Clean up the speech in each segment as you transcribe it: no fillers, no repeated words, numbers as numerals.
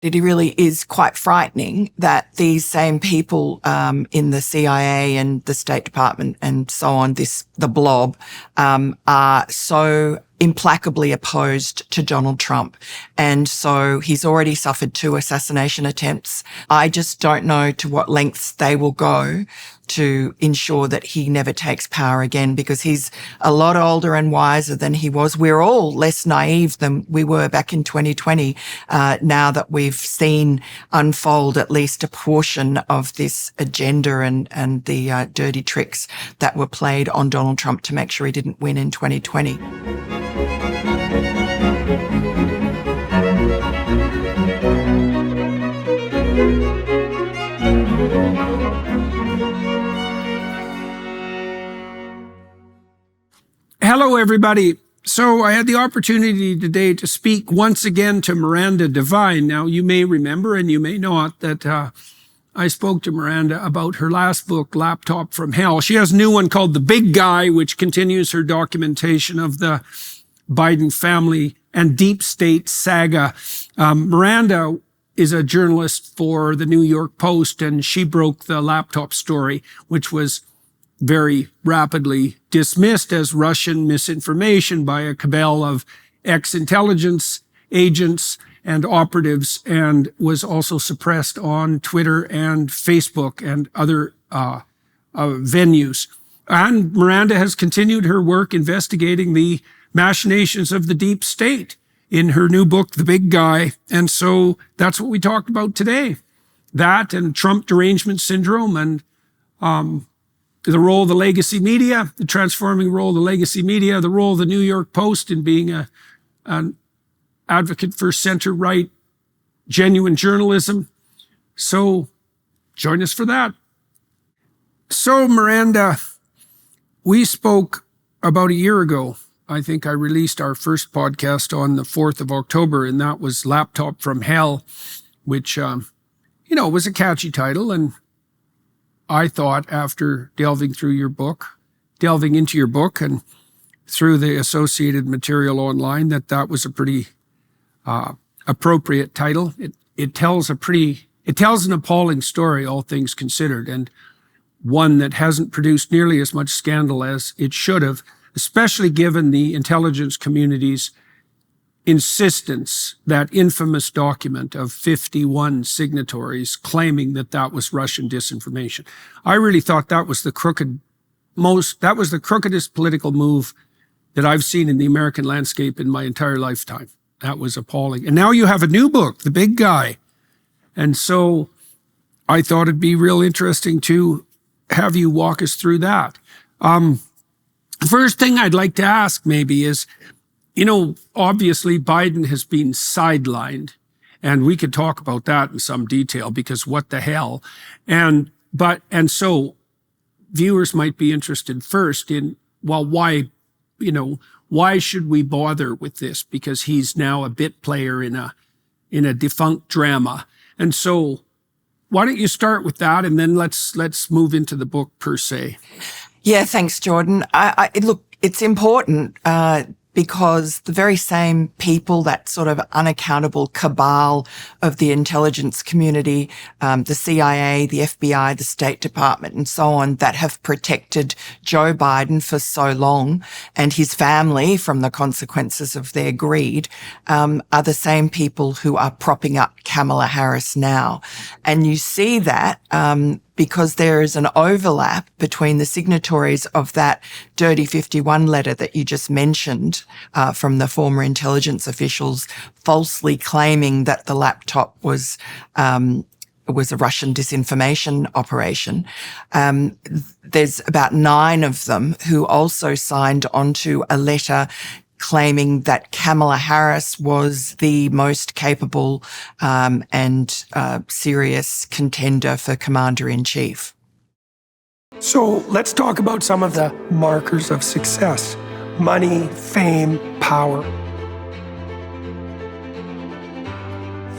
It really is quite frightening that these same people in the CIA and the State Department and so on, the blob, are so implacably opposed to Donald Trump. And so he's already suffered 2 assassination attempts. I just don't know to what lengths they will go to ensure that he never takes power again, because he's a lot older and wiser than he was. We're all less naive than we were back in 2020, now that we've seen unfold at least a portion of this agenda and the dirty tricks that were played on Donald Trump to make sure he didn't win in 2020. Hello, everybody. So I had the opportunity today to speak once again to Miranda Devine. Now, you may remember and you may not that I spoke to Miranda about her last book, Laptop from Hell. She has a new one called The Big Guy, which continues her documentation of the Biden family and deep state saga. Miranda is a journalist for the New York Post, and she broke the laptop story, which was very rapidly dismissed as Russian misinformation by a cabal of ex-intelligence agents and operatives, and was also suppressed on Twitter and Facebook and other venues. And Miranda has continued her work investigating the machinations of the deep state in her new book, The Big Guy. And so that's what we talked about today. That and Trump derangement syndrome and the role of the legacy media, the transforming role of the legacy media, the role of the New York Post in being an advocate for center-right, genuine journalism. So join us for that. So Miranda, we spoke about a year ago. I think I released our first podcast on the 4th of October, and that was Laptop from Hell, which, was a catchy title. And I thought after delving into your book and through the associated material online that was a pretty appropriate title. It tells an appalling story, all things considered, and one that hasn't produced nearly as much scandal as it should have, especially given the intelligence community's insistence, that infamous document of 51 signatories claiming that was Russian disinformation. I really thought that was the crookedest political move that I've seen in the American landscape in my entire lifetime. That was appalling. And now you have a new book, The Big Guy. And so I thought it'd be real interesting to have you walk us through that. The first thing I'd like to ask maybe is, obviously Biden has been sidelined, and we could talk about that in some detail because what the hell? And so viewers might be interested first in, well, why should we bother with this? Because he's now a bit player in a defunct drama. And so why don't you start with that, and then let's move into the book per se. Yeah, thanks, Jordan. Look, it's important because the very same people, that sort of unaccountable cabal of the intelligence community, the CIA, the FBI, the State Department, and so on, that have protected Joe Biden for so long and his family from the consequences of their greed, are the same people who are propping up Kamala Harris now. And you see that because there is an overlap between the signatories of that Dirty 51 letter that you just mentioned from the former intelligence officials falsely claiming that the laptop was a Russian disinformation operation. There's about 9 of them who also signed onto a letter claiming that Kamala Harris was the most capable and serious contender for commander-in-chief. So let's talk about some of the markers of success: money, fame, power.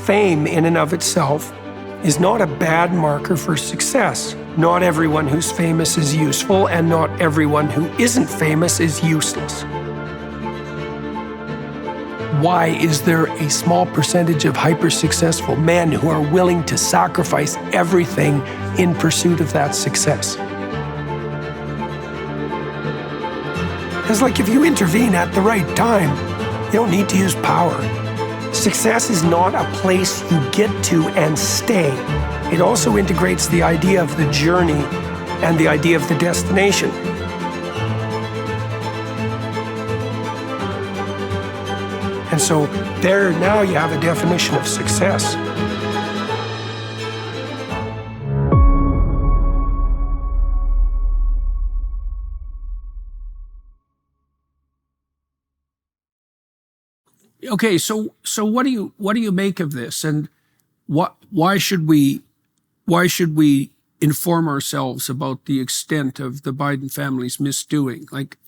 Fame in and of itself is not a bad marker for success. Not everyone who's famous is useful, and not everyone who isn't famous is useless. Why is there a small percentage of hyper-successful men who are willing to sacrifice everything in pursuit of that success? It's like if you intervene at the right time, you don't need to use power. Success is not a place you get to and stay. It also integrates the idea of the journey and the idea of the destination. And so there now you have a definition of success. Okay, so what do you make of this, and why should we inform ourselves about the extent of the Biden family's misdoing? Like,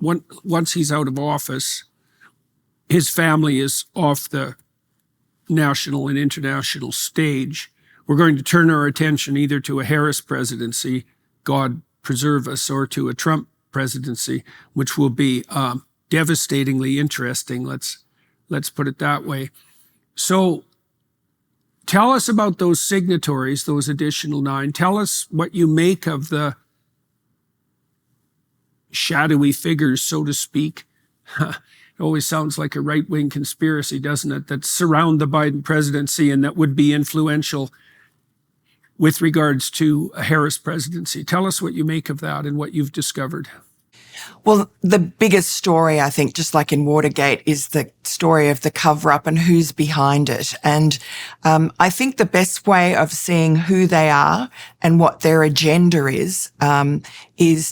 once he's out of office, his family is off the national and international stage. We're going to turn our attention either to a Harris presidency, God preserve us, or to a Trump presidency, which will be devastatingly interesting. Let's put it that way. So tell us about those signatories, those additional 9. Tell us what you make of the shadowy figures, so to speak. It always sounds like a right-wing conspiracy, doesn't it, that surround the Biden presidency and that would be influential with regards to a Harris presidency. Tell us what you make of that and what you've discovered. Well, the biggest story, I think, just like in Watergate, is the story of the cover-up and who's behind it. And I think the best way of seeing who they are and what their agenda is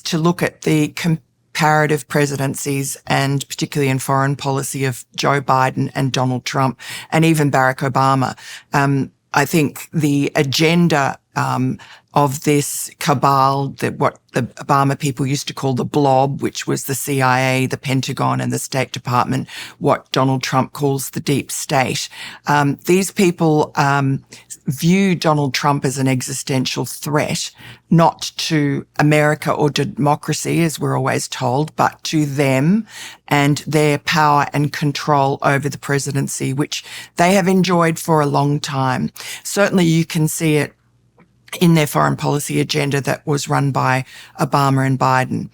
to look at the comparative presidencies, and particularly in foreign policy, of Joe Biden and Donald Trump and even Barack Obama. I think the agenda of this cabal, what the Obama people used to call the blob, which was the CIA, the Pentagon, and the State Department, what Donald Trump calls the deep state. These people view Donald Trump as an existential threat, not to America or democracy, as we're always told, but to them and their power and control over the presidency, which they have enjoyed for a long time. Certainly you can see it in their foreign policy agenda that was run by Obama and Biden.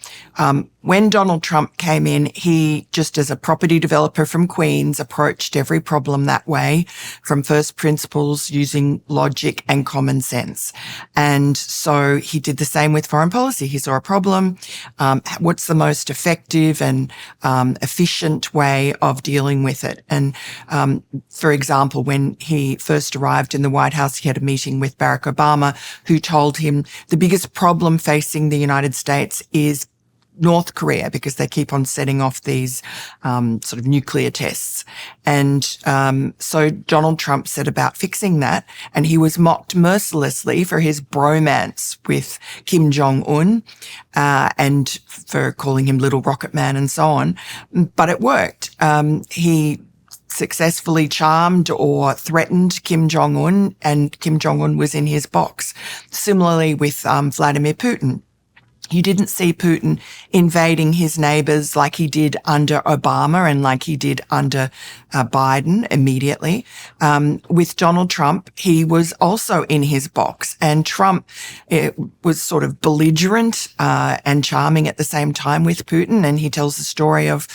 When Donald Trump came in, he, just as a property developer from Queens, approached every problem that way, from first principles, using logic and common sense. And so he did the same with foreign policy. He saw a problem. What's the most effective and efficient way of dealing with it? And for example, when he first arrived in the White House, he had a meeting with Barack Obama, who told him the biggest problem facing the United States is North Korea, because they keep on setting off these sort of nuclear tests. And so Donald Trump set about fixing that, and he was mocked mercilessly for his bromance with Kim Jong-un and for calling him Little Rocket Man and so on. But it worked. He successfully charmed or threatened Kim Jong-un, and Kim Jong-un was in his box. Similarly with Vladimir Putin. You didn't see Putin invading his neighbors like he did under Obama and like he did under Biden immediately. With Donald Trump, he was also in his box, and Trump was sort of belligerent and charming at the same time with Putin. And he tells the story of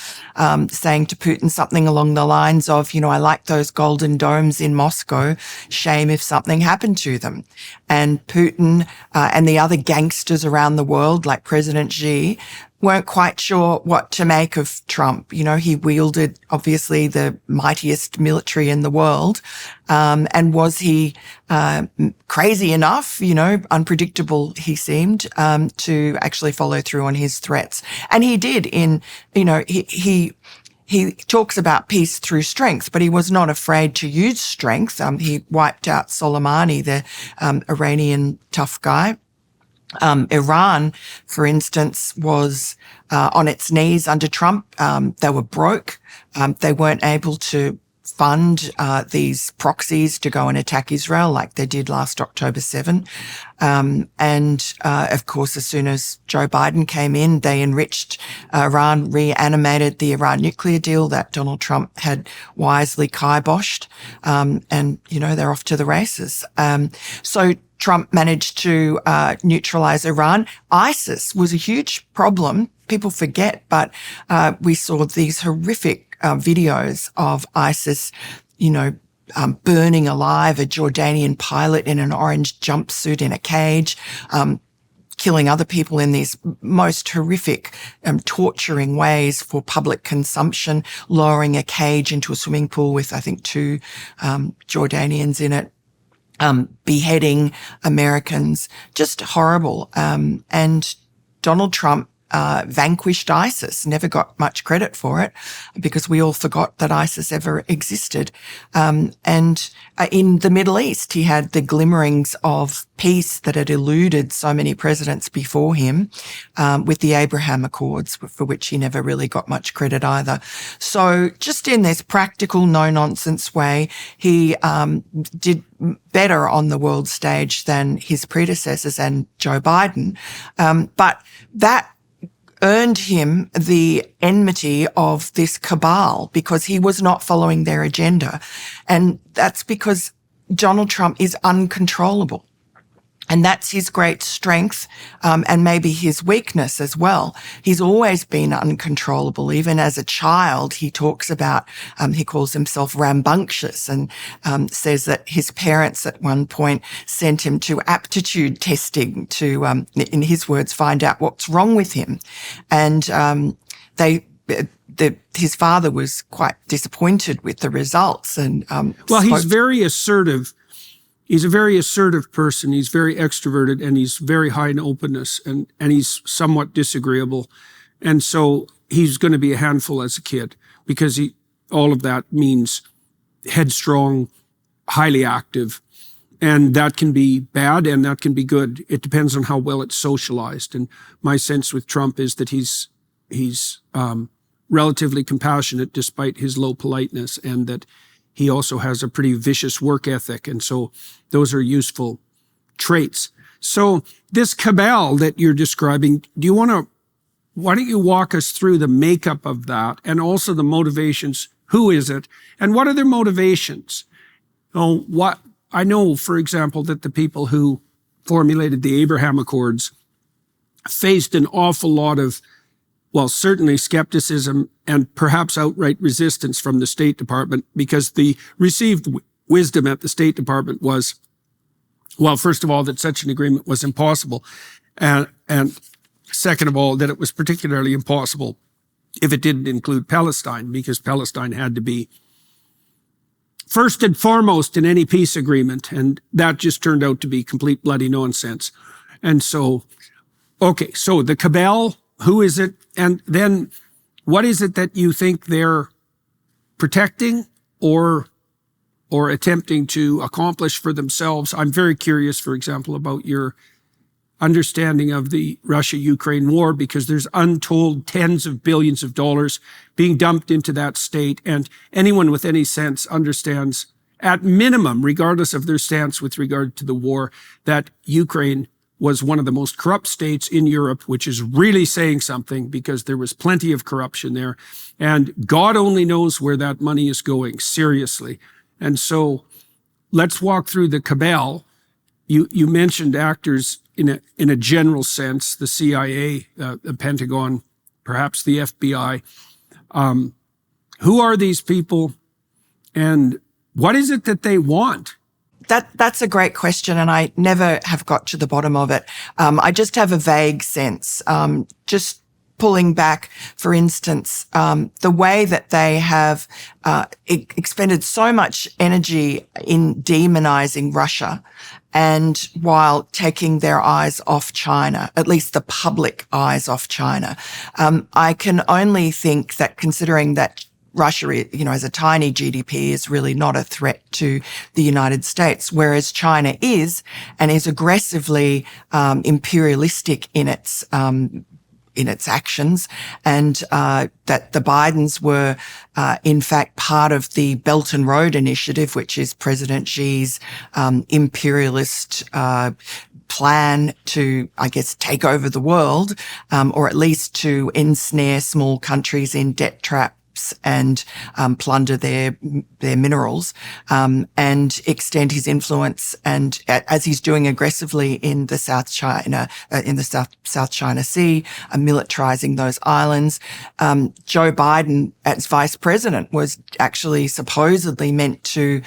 saying to Putin something along the lines of, I like those golden domes in Moscow. Shame if something happened to them. And Putin and the other gangsters around the world, like President Xi, weren't quite sure what to make of Trump. He wielded, obviously, the mightiest military in the world. And was he crazy enough, unpredictable he seemed, to actually follow through on his threats? And he did He talks about peace through strength, but he was not afraid to use strength. He wiped out Soleimani, the Iranian tough guy. Iran, for instance, was on its knees under Trump. They were broke. They weren't able to fund these proxies to go and attack Israel like they did last October 7. Of course, as soon as Joe Biden came in, they enriched Iran, reanimated the Iran nuclear deal that Donald Trump had wisely kiboshed. They're off to the races. So Trump managed to neutralize Iran. ISIS was a huge problem. People forget, but we saw these horrific videos of ISIS, burning alive a Jordanian pilot in an orange jumpsuit in a cage, killing other people in these most horrific, torturing ways for public consumption, lowering a cage into a swimming pool with, I think, 2 Jordanians in it. Beheading Americans, just horrible. And Donald Trump vanquished ISIS, never got much credit for it because we all forgot that ISIS ever existed. And in the Middle East, he had the glimmerings of peace that had eluded so many presidents before him, with the Abraham Accords, for which he never really got much credit either. So just in this practical, no-nonsense way, he did better on the world stage than his predecessors and Joe Biden. But that earned him the enmity of this cabal because he was not following their agenda. And that's because Donald Trump is uncontrollable. And that's his great strength, and maybe his weakness as well. He's always been uncontrollable. Even as a child, he talks about, he calls himself rambunctious and says that his parents at one point sent him to aptitude testing to, in his words, find out what's wrong with him. And his father was quite disappointed with the results. And he's very assertive. He's a very assertive person. He's very extroverted and he's very high in openness and he's somewhat disagreeable. And so he's going to be a handful as a kid because all of that means headstrong, highly active. And that can be bad and that can be good. It depends on how well it's socialized. And my sense with Trump is that he's relatively compassionate despite his low politeness, and that he also has a pretty vicious work ethic. And so those are useful traits. So this cabal that you're describing, why don't you walk us through the makeup of that and also the motivations? Who is it? And what are their motivations? I know, for example, that the people who formulated the Abraham Accords faced an awful lot of, certainly skepticism and perhaps outright resistance from the State Department, because the received wisdom at the State Department was, first of all, that such an agreement was impossible. And second of all, that it was particularly impossible if it didn't include Palestine, because Palestine had to be first and foremost in any peace agreement. And that just turned out to be complete bloody nonsense. And so, so the cabal, who is it? And then what is it that you think they're protecting or attempting to accomplish for themselves? I'm very curious, for example, about your understanding of the Russia-Ukraine war, because there's untold tens of billions of dollars being dumped into that state. And anyone with any sense understands, at minimum, regardless of their stance with regard to the war, that Ukraine was one of the most corrupt states in Europe, which is really saying something because there was plenty of corruption there. And God only knows where that money is going, seriously. And so let's walk through the cabal. You mentioned actors in a general sense, the CIA, the Pentagon, perhaps the FBI. Who are these people and what is it that they want? That's a great question, and I never have got to the bottom of it. I just have a vague sense. Just pulling back, for instance, the way that they have expended so much energy in demonizing Russia, and while taking their eyes off China, at least the public eyes off China, I can only think that, considering that Russia, has a tiny GDP, is really not a threat to the United States, whereas China is, and is aggressively imperialistic in its in its actions, and that the Bidens were in fact part of the Belt and Road Initiative, which is President Xi's imperialist plan to, I guess, take over the world, or at least to ensnare small countries in debt traps and plunder their minerals, and extend his influence. And as he's doing aggressively in the South China Sea, militarizing those islands, Joe Biden, as vice president, was actually supposedly meant to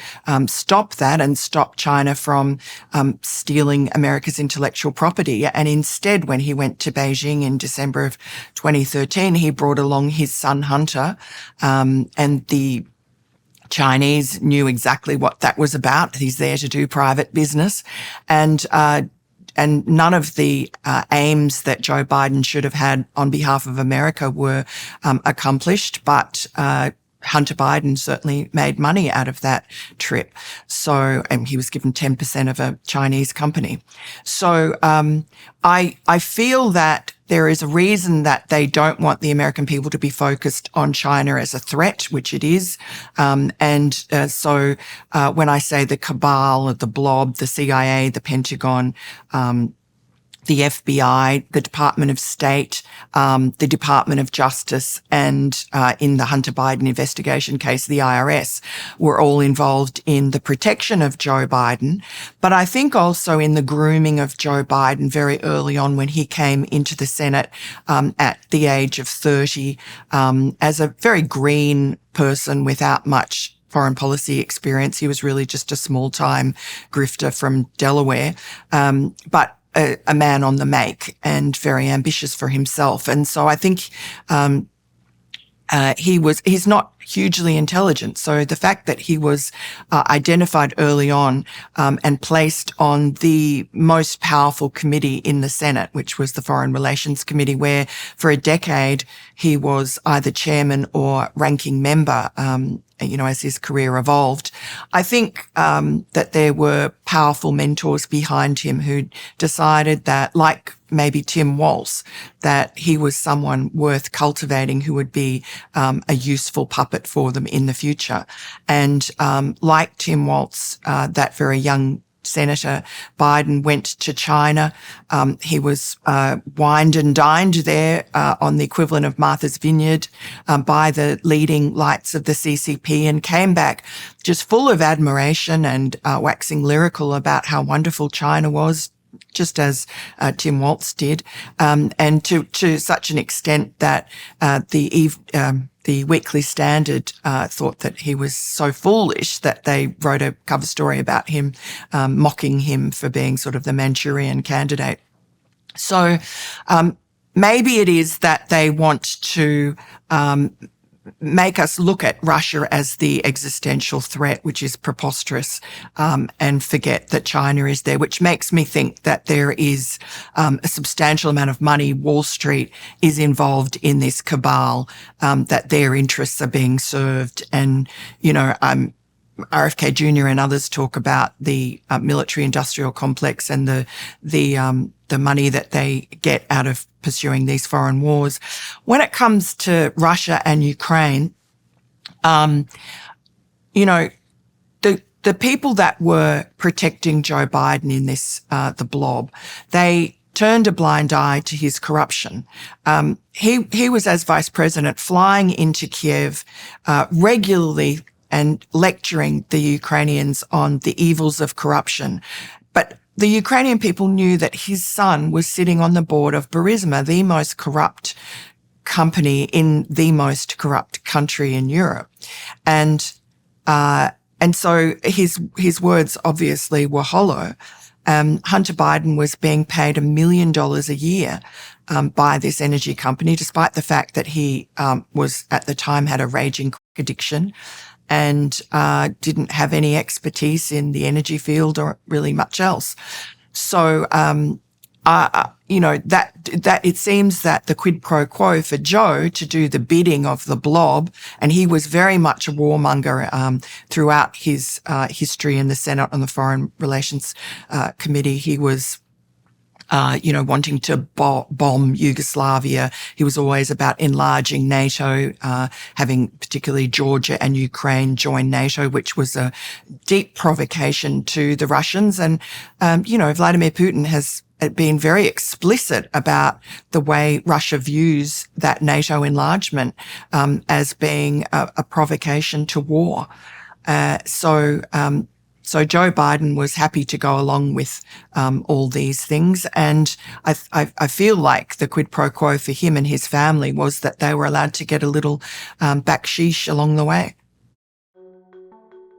stop that and stop China from stealing America's intellectual property. And instead, when he went to Beijing in December of 2013, he brought along his son Hunter. And the Chinese knew exactly what that was about. He's there to do private business. And none of the aims that Joe Biden should have had on behalf of America were accomplished, but Hunter Biden certainly made money out of that trip. So, and he was given 10% of a Chinese company. So, I feel that there is a reason that they don't want the American people to be focused on China as a threat, which it is. So when I say the cabal, the blob, the CIA, the Pentagon, the FBI, the Department of State, the Department of Justice, and in the Hunter Biden investigation case, the IRS were all involved in the protection of Joe Biden. But I think also in the grooming of Joe Biden very early on when he came into the Senate at the age of 30 as a very green person without much foreign policy experience. He was really just a small-time grifter from Delaware. But a man on the make and very ambitious for himself. And so I think he's not hugely intelligent. So the fact that he was identified early on and placed on the most powerful committee in the Senate, which was the Foreign Relations Committee, where for a decade he was either chairman or ranking member, as his career evolved. I think that there were powerful mentors behind him who decided that, like maybe Tim Walz, that he was someone worth cultivating who would be a useful puppet for them in the future. And like Tim Walz, that very young Senator Biden went to China. He was wined and dined there on the equivalent of Martha's Vineyard by the leading lights of the CCP, and came back just full of admiration and waxing lyrical about how wonderful China was, just as Tim Walz did, and to such an extent that the Weekly Standard thought that he was so foolish that they wrote a cover story about him, mocking him for being sort of the Manchurian candidate. So maybe it is that they want to make us look at Russia as the existential threat, which is preposterous, and forget that China is there, which makes me think that there is a substantial amount of money. Wall Street is involved in this cabal, that their interests are being served. And, RFK Jr. and others talk about the military-industrial complex and the money that they get out of pursuing these foreign wars. When it comes to Russia and Ukraine, the people that were protecting Joe Biden in this, the blob, they turned a blind eye to his corruption. He was, as vice president, flying into Kiev regularly and lecturing the Ukrainians on the evils of corruption. But the Ukrainian people knew that his son was sitting on the board of Burisma, the most corrupt company in the most corrupt country in Europe. And so his words obviously were hollow. Hunter Biden was being paid $1 million a year by this energy company, despite the fact that he was at the time had a raging crack addiction and didn't have any expertise in the energy field or really much else. So, that it seems that the quid pro quo for Joe to do the bidding of the blob, and he was very much a warmonger throughout his history in the Senate on the Foreign Relations Committee. He was wanting to bomb Yugoslavia. He was always about enlarging NATO, having particularly Georgia and Ukraine join NATO, which was a deep provocation to the Russians. And, Vladimir Putin has been very explicit about the way Russia views that NATO enlargement as being a provocation to war. So Joe Biden was happy to go along with all these things. And I feel like the quid pro quo for him and his family was that they were allowed to get a little backsheesh along the way.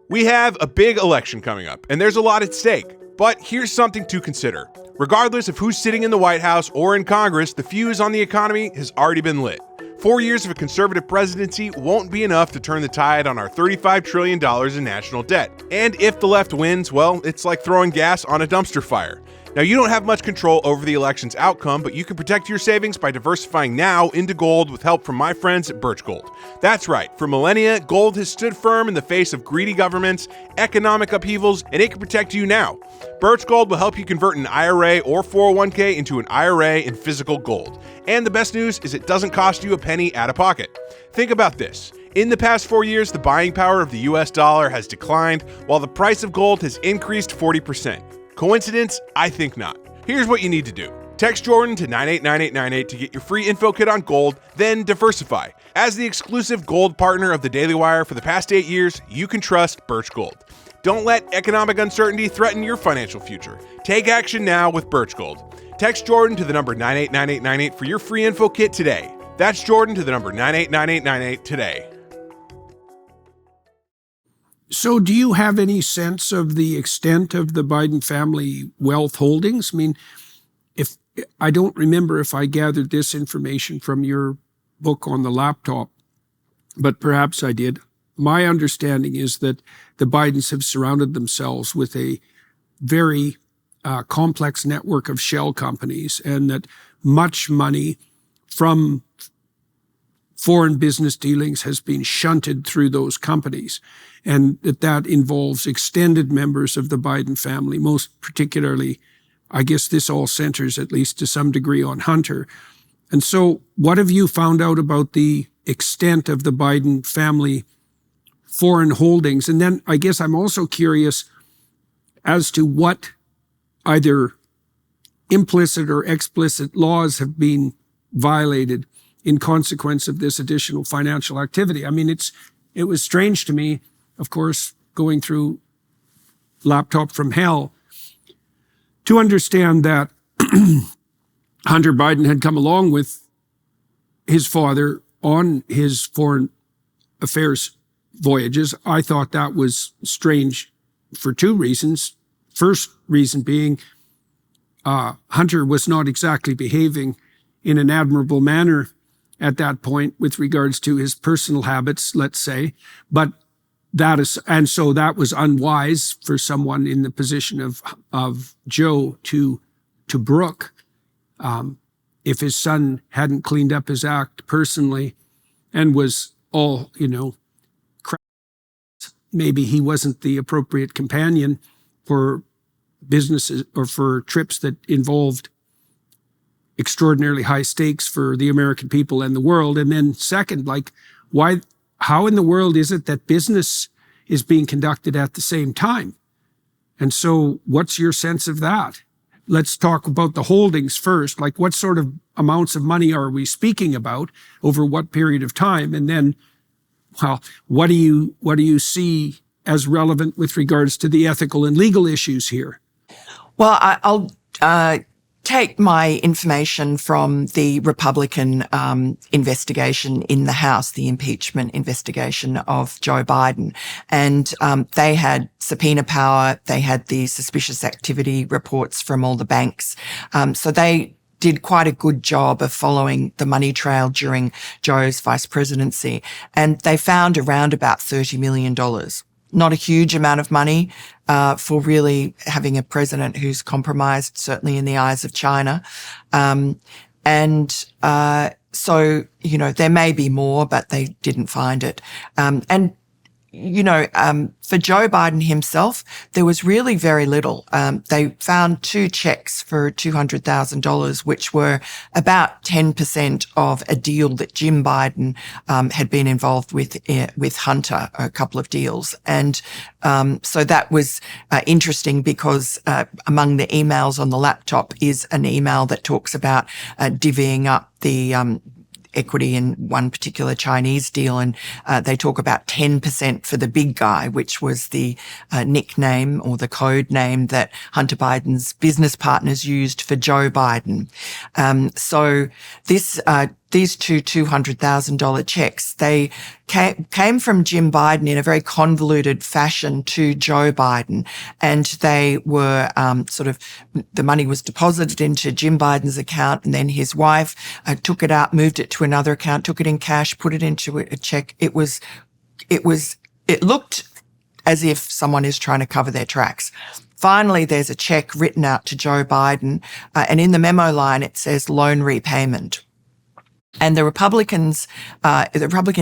We have a big election coming up, and there's a lot at stake. But here's something to consider. Regardless of who's sitting in the White House or in Congress, the fuse on the economy has already been lit. 4 years of a conservative presidency won't be enough to turn the tide on our $35 trillion in national debt. And if the left wins, well, it's like throwing gas on a dumpster fire. Now, you don't have much control over the election's outcome, but you can protect your savings by diversifying now into gold with help from my friends at Birch Gold. That's right. For millennia, gold has stood firm in the face of greedy governments, economic upheavals, and it can protect you now. Birch Gold will help you convert an IRA or 401k into an IRA in physical gold. And the best news is it doesn't cost you a penny out of pocket. Think about this. In the past 4 years, the buying power of the US dollar has declined, while the price of gold has increased 40%. Coincidence? I think not. Here's what you need to do. Text Jordan to 989898 to get your free info kit on gold, then diversify. As the exclusive gold partner of the Daily Wire for the past 8 years, you can trust Birch Gold. Don't let economic uncertainty threaten your financial future. Take action now with Birch Gold. Text Jordan to the number 989898 for your free info kit today. That's Jordan to the number 989898 today. So do you have any sense of the extent of the Biden family wealth holdings? I mean, if I don't remember if I gathered this information from your book on the laptop, but perhaps I did. My understanding is that the Bidens have surrounded themselves with a very complex network of shell companies, and that much money from foreign business dealings has been shunted through those companies, and that involves extended members of the Biden family, most particularly, I guess this all centers at least to some degree on Hunter. And so what have you found out about the extent of the Biden family foreign holdings? And then I guess I'm also curious as to what either implicit or explicit laws have been violated in consequence of this additional financial activity. I mean, it was strange to me, of course, going through Laptop from Hell, to understand that Hunter Biden had come along with his father on his foreign affairs voyages. I thought that was strange for two reasons. First reason being, Hunter was not exactly behaving in an admirable manner at that point with regards to his personal habits, let's say, and so that was unwise for someone in the position of Joe to brook, if his son hadn't cleaned up his act personally and was all, maybe he wasn't the appropriate companion for businesses or for trips that involved extraordinarily high stakes for the American people and the world. And then second, how in the world is it that business is being conducted at the same time? And so what's your sense of that? Let's talk about the holdings first. Like, what sort of amounts of money are we speaking about over what period of time? And then, what do you see as relevant with regards to the ethical and legal issues here? Well, I'll take my information from the Republican investigation in the House, the impeachment investigation of Joe Biden. And they had subpoena power. They had the suspicious activity reports from all the banks. So they did quite a good job of following the money trail during Joe's vice presidency. And they found around about $30 million. Not a huge amount of money for really having a president who's compromised, certainly in the eyes of China. So, there may be more, but they didn't find it. And for Joe Biden himself, there was really very little. They found 2 checks for $200,000, which were about 10% of a deal that Jim Biden had been involved with Hunter, a couple of deals. And so that was interesting because among the emails on the laptop is an email that talks about divvying up the equity in one particular Chinese deal, and they talk about 10% for the big guy, which was the nickname or the code name that Hunter Biden's business partners used for Joe Biden. So these two $200,000 checks, they came from Jim Biden in a very convoluted fashion to Joe Biden. And they were the money was deposited into Jim Biden's account, and then his wife took it out, moved it to another account, took it in cash, put it into a check. It looked as if someone is trying to cover their tracks. Finally, there's a check written out to Joe Biden, and in the memo line, it says loan repayment. And the Republican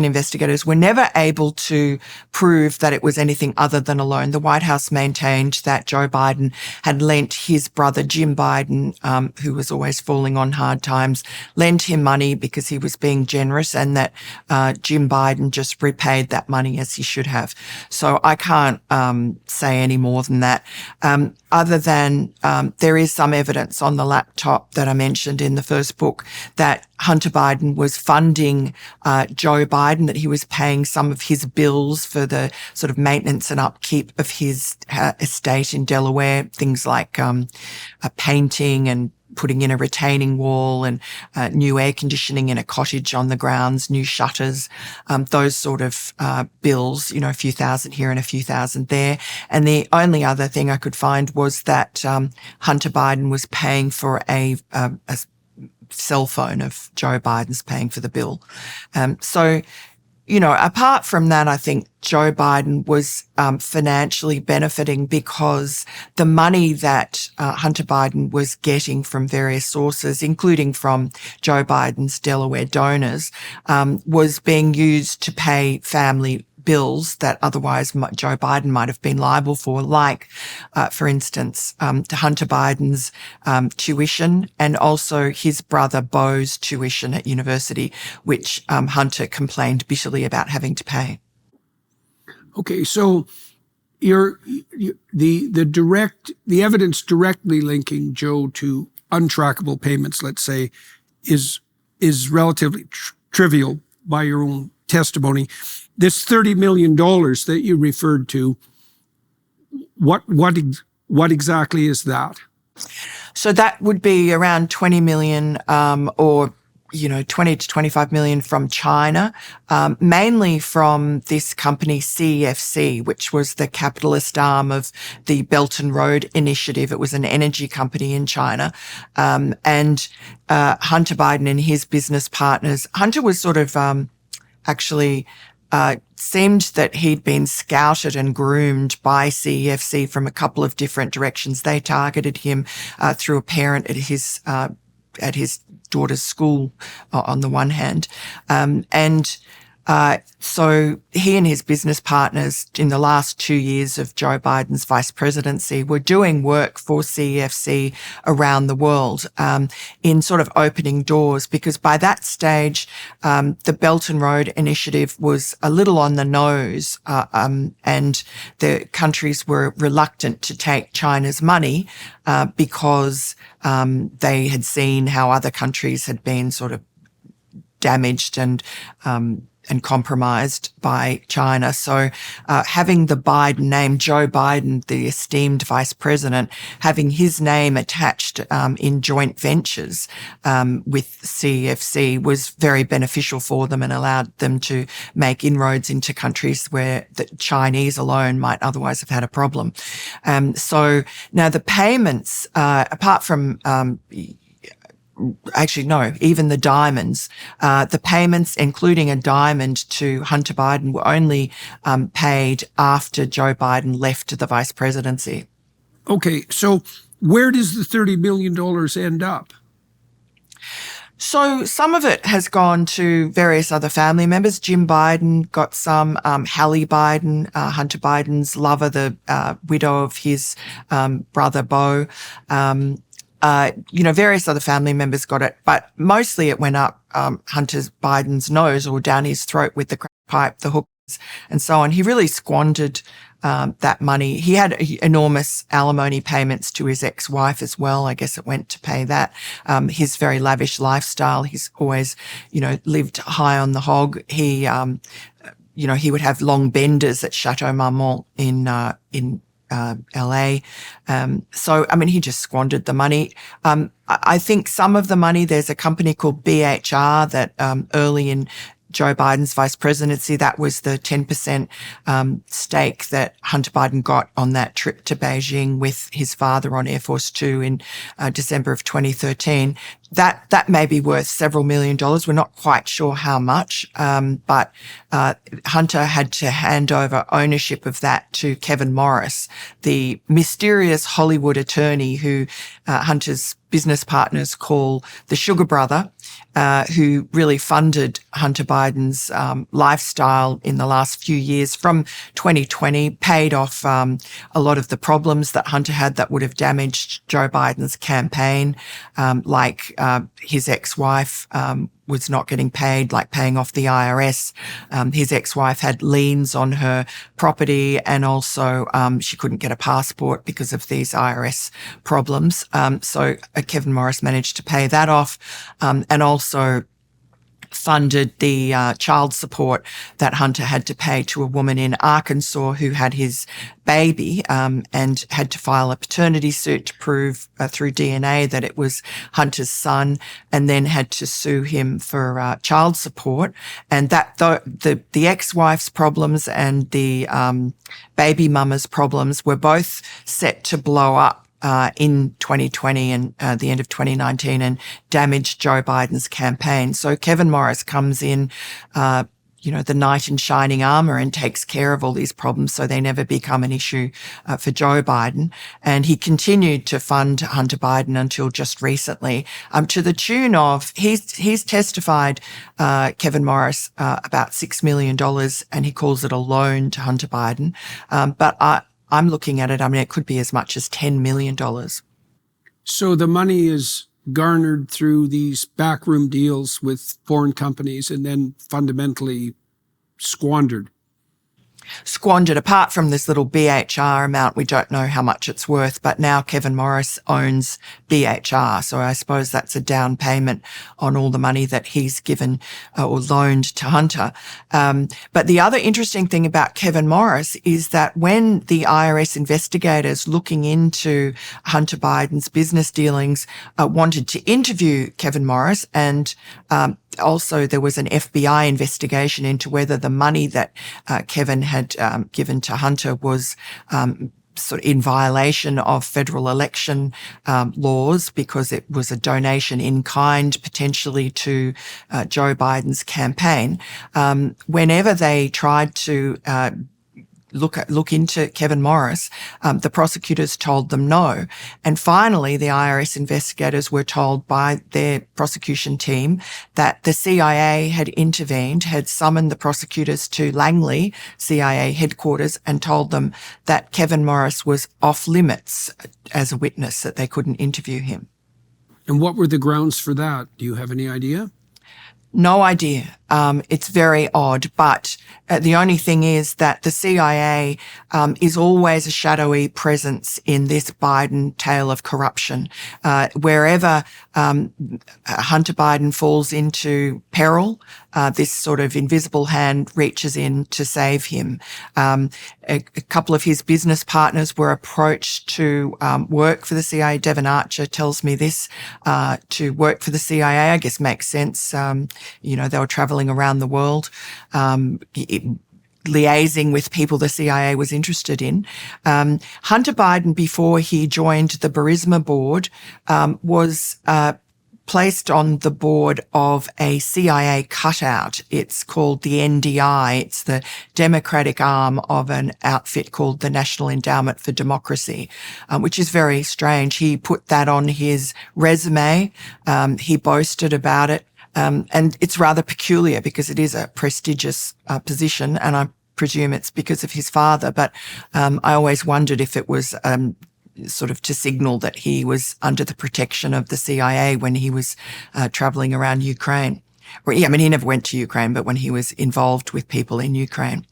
investigators were never able to prove that it was anything other than a loan. The White House maintained that Joe Biden had lent his brother, Jim Biden, who was always falling on hard times, lent him money because he was being generous, and that Jim Biden just repaid that money as he should have. So I can't say any more than that. Other than there is some evidence on the laptop that I mentioned in the first book that Hunter Biden was funding Joe Biden, that he was paying some of his bills for the sort of maintenance and upkeep of his estate in Delaware, things like painting and putting in a retaining wall and new air conditioning in a cottage on the grounds, new shutters, those sort of bills, a few thousand here and a few thousand there. And the only other thing I could find was that Hunter Biden was paying for a cell phone of Joe Biden's, paying for the bill. Apart from that, I think Joe Biden was financially benefiting because the money that Hunter Biden was getting from various sources, including from Joe Biden's Delaware donors, was being used to pay family bills that otherwise Joe Biden might have been liable for, like, for instance, to Hunter Biden's tuition and also his brother Beau's tuition at university, which Hunter complained bitterly about having to pay. Okay, so the evidence directly linking Joe to untrackable payments, let's say, is relatively trivial by your own testimony. This $30 million that you referred to, what exactly is that? So that would be around 20 million, or 20 to 25 million from China, mainly from this company CEFC, which was the capitalist arm of the Belt and Road Initiative. It was an energy company in China. And Hunter Biden and his business partners, Hunter was sort of seemed that he'd been scouted and groomed by CEFC from a couple of different directions. They targeted him through a parent at his daughter's school on the one hand. So he and his business partners in the last 2 years of Joe Biden's vice presidency were doing work for CEFC around the world, in sort of opening doors, because by that stage, the Belt and Road Initiative was a little on the nose, and the countries were reluctant to take China's money, because, they had seen how other countries had been sort of damaged and compromised by China. So having the Biden name, Joe Biden, the esteemed vice president, having his name attached in joint ventures with CEFC was very beneficial for them and allowed them to make inroads into countries where the Chinese alone might otherwise have had a problem. So now the payments, apart from actually, no, even the diamonds, the payments, including a diamond to Hunter Biden, were only paid after Joe Biden left the vice presidency. Okay, so where does the $30 million end up? So some of it has gone to various other family members. Jim Biden got some, Hallie Biden, Hunter Biden's lover, the widow of his brother Beau. Various other family members got it, but mostly it went up Hunter Biden's nose or down his throat with the crack pipe, the hookers, and so on. He really squandered that money. He had enormous alimony payments to his ex-wife as well. I guess it went to pay that. His very lavish lifestyle. He's always, lived high on the hog. He would have long benders at Chateau Marmont in LA. He just squandered the money. I think some of the money, there's a company called BHR that early in Joe Biden's vice presidency, that was the 10% stake that Hunter Biden got on that trip to Beijing with his father on Air Force Two in December of 2013. That may be worth several $1 million. We're not quite sure how much, but Hunter had to hand over ownership of that to Kevin Morris, the mysterious Hollywood attorney who Hunter's business partners call the Sugar Brother, who really funded Hunter Biden's lifestyle in the last few years from 2020, paid off a lot of the problems that Hunter had that would have damaged Joe Biden's campaign, like his ex-wife was not getting paid, like paying off the IRS. His ex-wife had liens on her property, and also she couldn't get a passport because of these IRS problems. So Kevin Morris managed to pay that off, and also funded the child support that Hunter had to pay to a woman in Arkansas who had his baby and had to file a paternity suit to prove through DNA that it was Hunter's son, and then had to sue him for child support. And that the ex-wife's problems and the baby mama's problems were both set to blow up in 2020 and the end of 2019 and damaged Joe Biden's campaign. So Kevin Morris comes in, the knight in shining armor and takes care of all these problems so they never become an issue for Joe Biden. And he continued to fund Hunter Biden until just recently, to the tune of, he's testified, Kevin Morris, about $6 million, and he calls it a loan to Hunter Biden. But I'm looking at it, it could be as much as $10 million. So the money is garnered through these backroom deals with foreign companies and then fundamentally squandered. Apart from this little BHR amount, we don't know how much it's worth, but now Kevin Morris owns BHR. So I suppose that's a down payment on all the money that he's given or loaned to Hunter. But the other interesting thing about Kevin Morris is that when the IRS investigators looking into Hunter Biden's business dealings wanted to interview Kevin Morris, and also there was an FBI investigation into whether the money that Kevin had given to Hunter was sort of in violation of federal election laws, because it was a donation in kind potentially to Joe Biden's campaign. Whenever they tried to look into Kevin Morris, the prosecutors told them no. And finally, the IRS investigators were told by their prosecution team that the CIA had intervened, had summoned the prosecutors to Langley, CIA headquarters, and told them that Kevin Morris was off limits as a witness, that they couldn't interview him. And what were the grounds for that? Do you have any idea? No idea. It's very odd, but the only thing is that the CIA is always a shadowy presence in this Biden tale of corruption. Wherever Hunter Biden falls into peril, this sort of invisible hand reaches in to save him. A couple of his business partners were approached to work for the CIA. Devon Archer tells me this, to work for the CIA. I guess makes sense. They were traveling around the world, liaising with people the CIA was interested in. Hunter Biden, before he joined the Burisma board, was placed on the board of a CIA cutout. It's called the NDI. It's the Democratic arm of an outfit called the National Endowment for Democracy, which is very strange. He put that on his resume. He boasted about it. And it's rather peculiar because it is a prestigious position, and I presume it's because of his father. But I always wondered if it was sort of to signal that he was under the protection of the CIA when he was traveling around Ukraine. He never went to Ukraine, but when he was involved with people in Ukraine.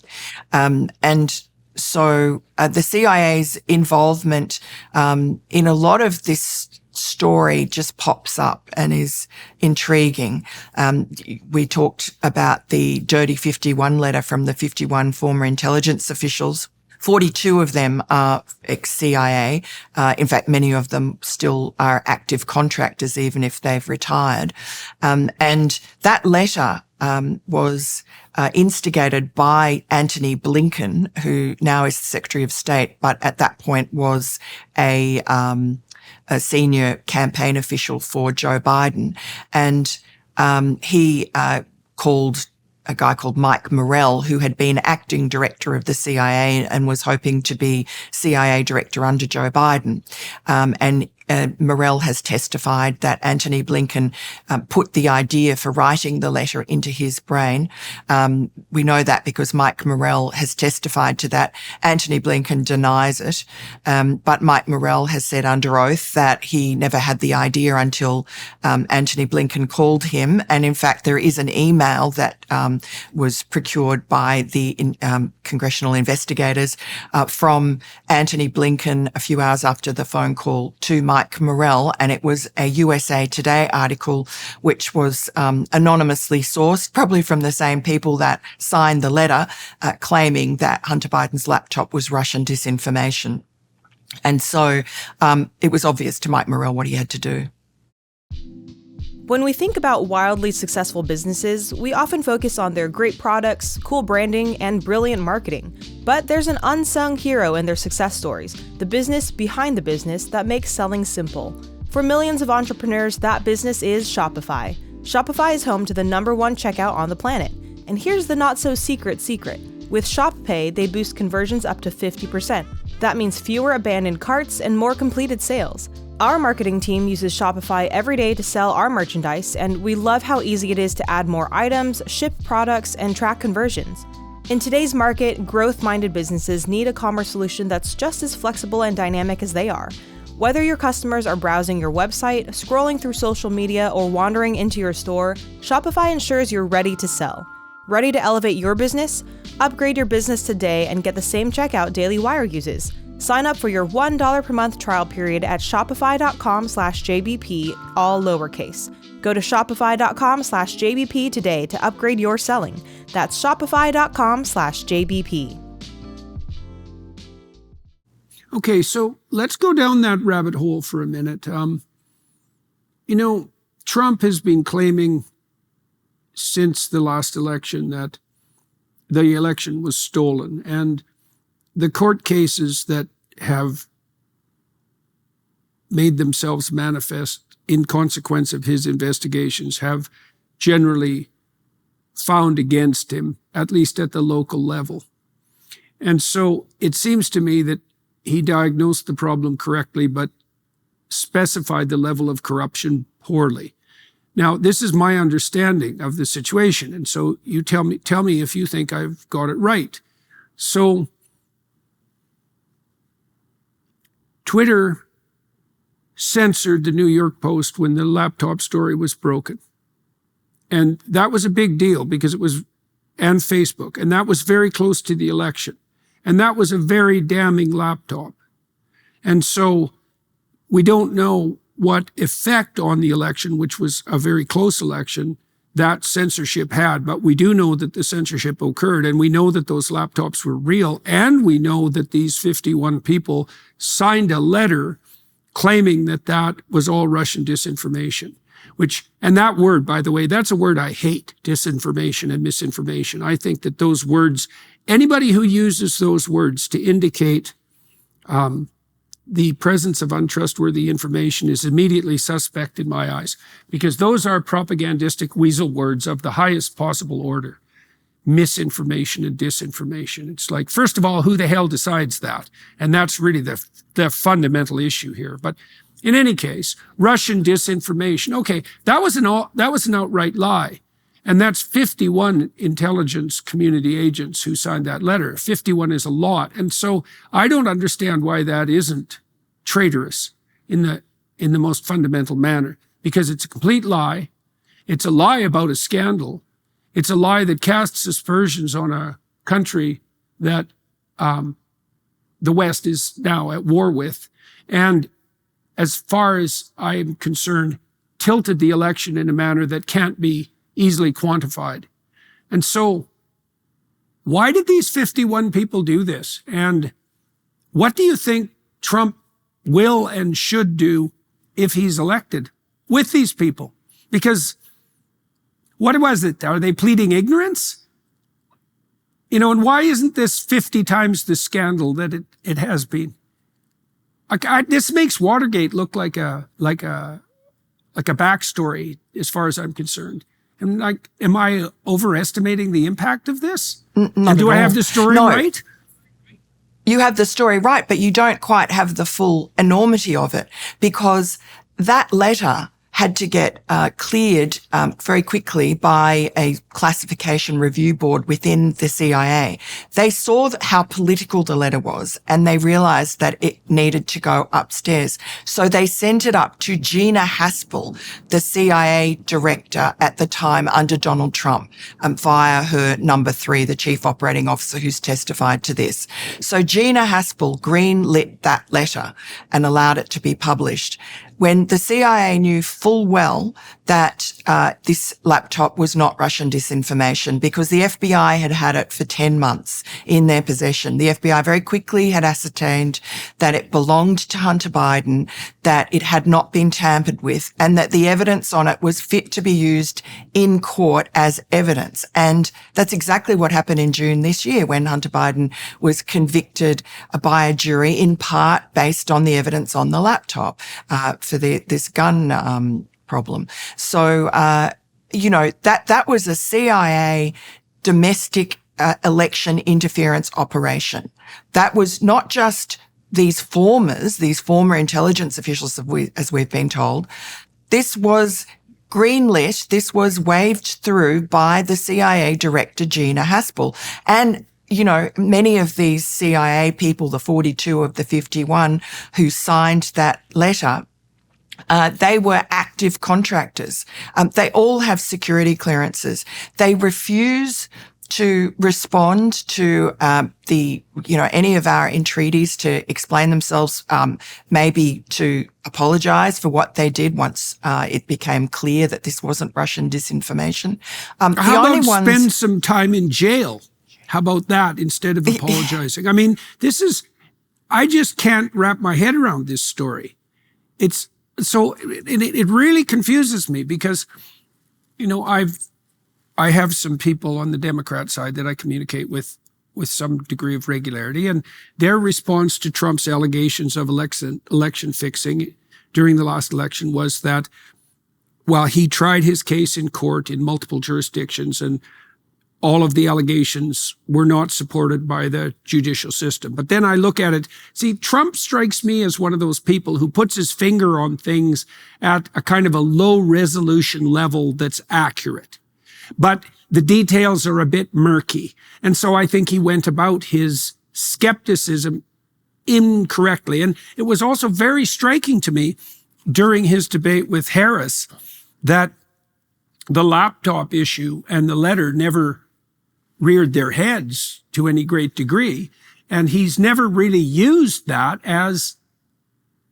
And so the CIA's involvement in a lot of this story just pops up and is intriguing. We talked about the Dirty 51 letter from the 51 former intelligence officials. 42 of them are ex-CIA. In fact, many of them still are active contractors, even if they've retired. And that letter was instigated by Antony Blinken, who now is the Secretary of State, but at that point was a senior campaign official for Joe Biden. And he called a guy called Mike Morell, who had been acting director of the CIA and was hoping to be CIA director under Joe Biden. And Morell has testified that Antony Blinken put the idea for writing the letter into his brain. We know that because Mike Morell has testified to that. Antony Blinken denies it. But Mike Morell has said under oath that he never had the idea until Antony Blinken called him. And in fact, there is an email that was procured by the congressional investigators from Antony Blinken a few hours after the phone call to Mike Morell, and it was a USA Today article which was anonymously sourced, probably from the same people that signed the letter, claiming that Hunter Biden's laptop was Russian disinformation. And so it was obvious to Mike Morell what he had to do. When we think about wildly successful businesses, we often focus on their great products, cool branding, and brilliant marketing. But there's an unsung hero in their success stories, the business behind the business that makes selling simple. For millions of entrepreneurs, that business is Shopify. Shopify is home to the #1 checkout on the planet. And here's the not-so-secret secret. With Shop Pay, they boost conversions up to 50%. That means fewer abandoned carts and more completed sales. Our marketing team uses Shopify every day to sell our merchandise, and we love how easy it is to add more items, ship products, and track conversions. In today's market, growth-minded businesses need a commerce solution that's just as flexible and dynamic as they are. Whether your customers are browsing your website, scrolling through social media, or wandering into your store, Shopify ensures you're ready to sell. Ready to elevate your business? Upgrade your business today and get the same checkout Daily Wire uses. Sign up for your $1 per month trial period at shopify.com/JBP, all lowercase. Go to shopify.com/JBP today to upgrade your selling. That's shopify.com/JBP. Okay, so let's go down that rabbit hole for a minute. Trump has been claiming since the last election that the election was stolen, and the court cases that have made themselves manifest in consequence of his investigations have generally found against him, at least at the local level. And so it seems to me that he diagnosed the problem correctly, but specified the level of corruption poorly. Now, this is my understanding of the situation, and so you tell me if you think I've got it right. So Twitter censored the New York Post when the laptop story was broken. And that was a big deal because and Facebook, and that was very close to the election. And that was a very damning laptop. And so we don't know what effect on the election, which was a very close election, that censorship had. But we do know that the censorship occurred, and we know that those laptops were real, and we know that these 51 people signed a letter claiming that that was all Russian disinformation. And that word, by the way, that's a word I hate, disinformation and misinformation. I think that those words, anybody who uses those words to indicate the presence of untrustworthy information is immediately suspect in my eyes, because those are propagandistic weasel words of the highest possible order. Misinformation and disinformation. It's like, first of all, who the hell decides that? And that's really the fundamental issue here. But in any case, Russian disinformation. Okay, that was an outright lie. And that's 51 intelligence community agents who signed that letter. 51 is a lot. And so I don't understand why that isn't traitorous in the most fundamental manner, because it's a complete lie. It's a lie about a scandal. It's a lie that casts aspersions on a country that the West is now at war with. And as far as I'm concerned, tilted the election in a manner that can't be easily quantified. And so why did these 51 people do this? And what do you think Trump will and should do if he's elected with these people? Because what was it? Are they pleading ignorance? And why isn't this 50 times the scandal that it has been? This makes Watergate look like a backstory as far as I'm concerned. And am I overestimating the impact of this? Not do at I all. have the story No. right? You have the story right, but you don't quite have the full enormity of it, because that letter had to get cleared very quickly by a classification review board within the CIA. They saw how political the letter was, and they realized that it needed to go upstairs. So they sent it up to Gina Haspel, the CIA director at the time under Donald Trump, via her number 3, the chief operating officer who's testified to this. So Gina Haspel greenlit that letter and allowed it to be published. When the CIA knew full well that this laptop was not Russian disinformation, because the FBI had had it for 10 months in their possession. The FBI very quickly had ascertained that it belonged to Hunter Biden, that it had not been tampered with, and that the evidence on it was fit to be used in court as evidence. And that's exactly what happened in June this year, when Hunter Biden was convicted by a jury, in part based on the evidence on the laptop for this gun problem. So, that was a CIA domestic election interference operation. That was not just these former intelligence officials, as we've been told. This was greenlit, this was waved through by the CIA director, Gina Haspel. And many of these CIA people, the 42 of the 51 who signed that letter, they were active contractors. They all have security clearances. They refuse to respond to any of our entreaties to explain themselves, maybe to apologize for what they did once it became clear that this wasn't Russian disinformation. How about spend some time in jail? How about that instead of apologizing? I mean, I just can't wrap my head around this story. So it really confuses me, because, I have some people on the Democrat side that I communicate with some degree of regularity, and their response to Trump's allegations of election fixing during the last election was that while he tried his case in court in multiple jurisdictions, and all of the allegations were not supported by the judicial system. But then I look at it, Trump strikes me as one of those people who puts his finger on things at a kind of a low resolution level that's accurate. But the details are a bit murky. And so I think he went about his skepticism incorrectly. And it was also very striking to me during his debate with Harris that the laptop issue and the letter never reared their heads to any great degree. And he's never really used that as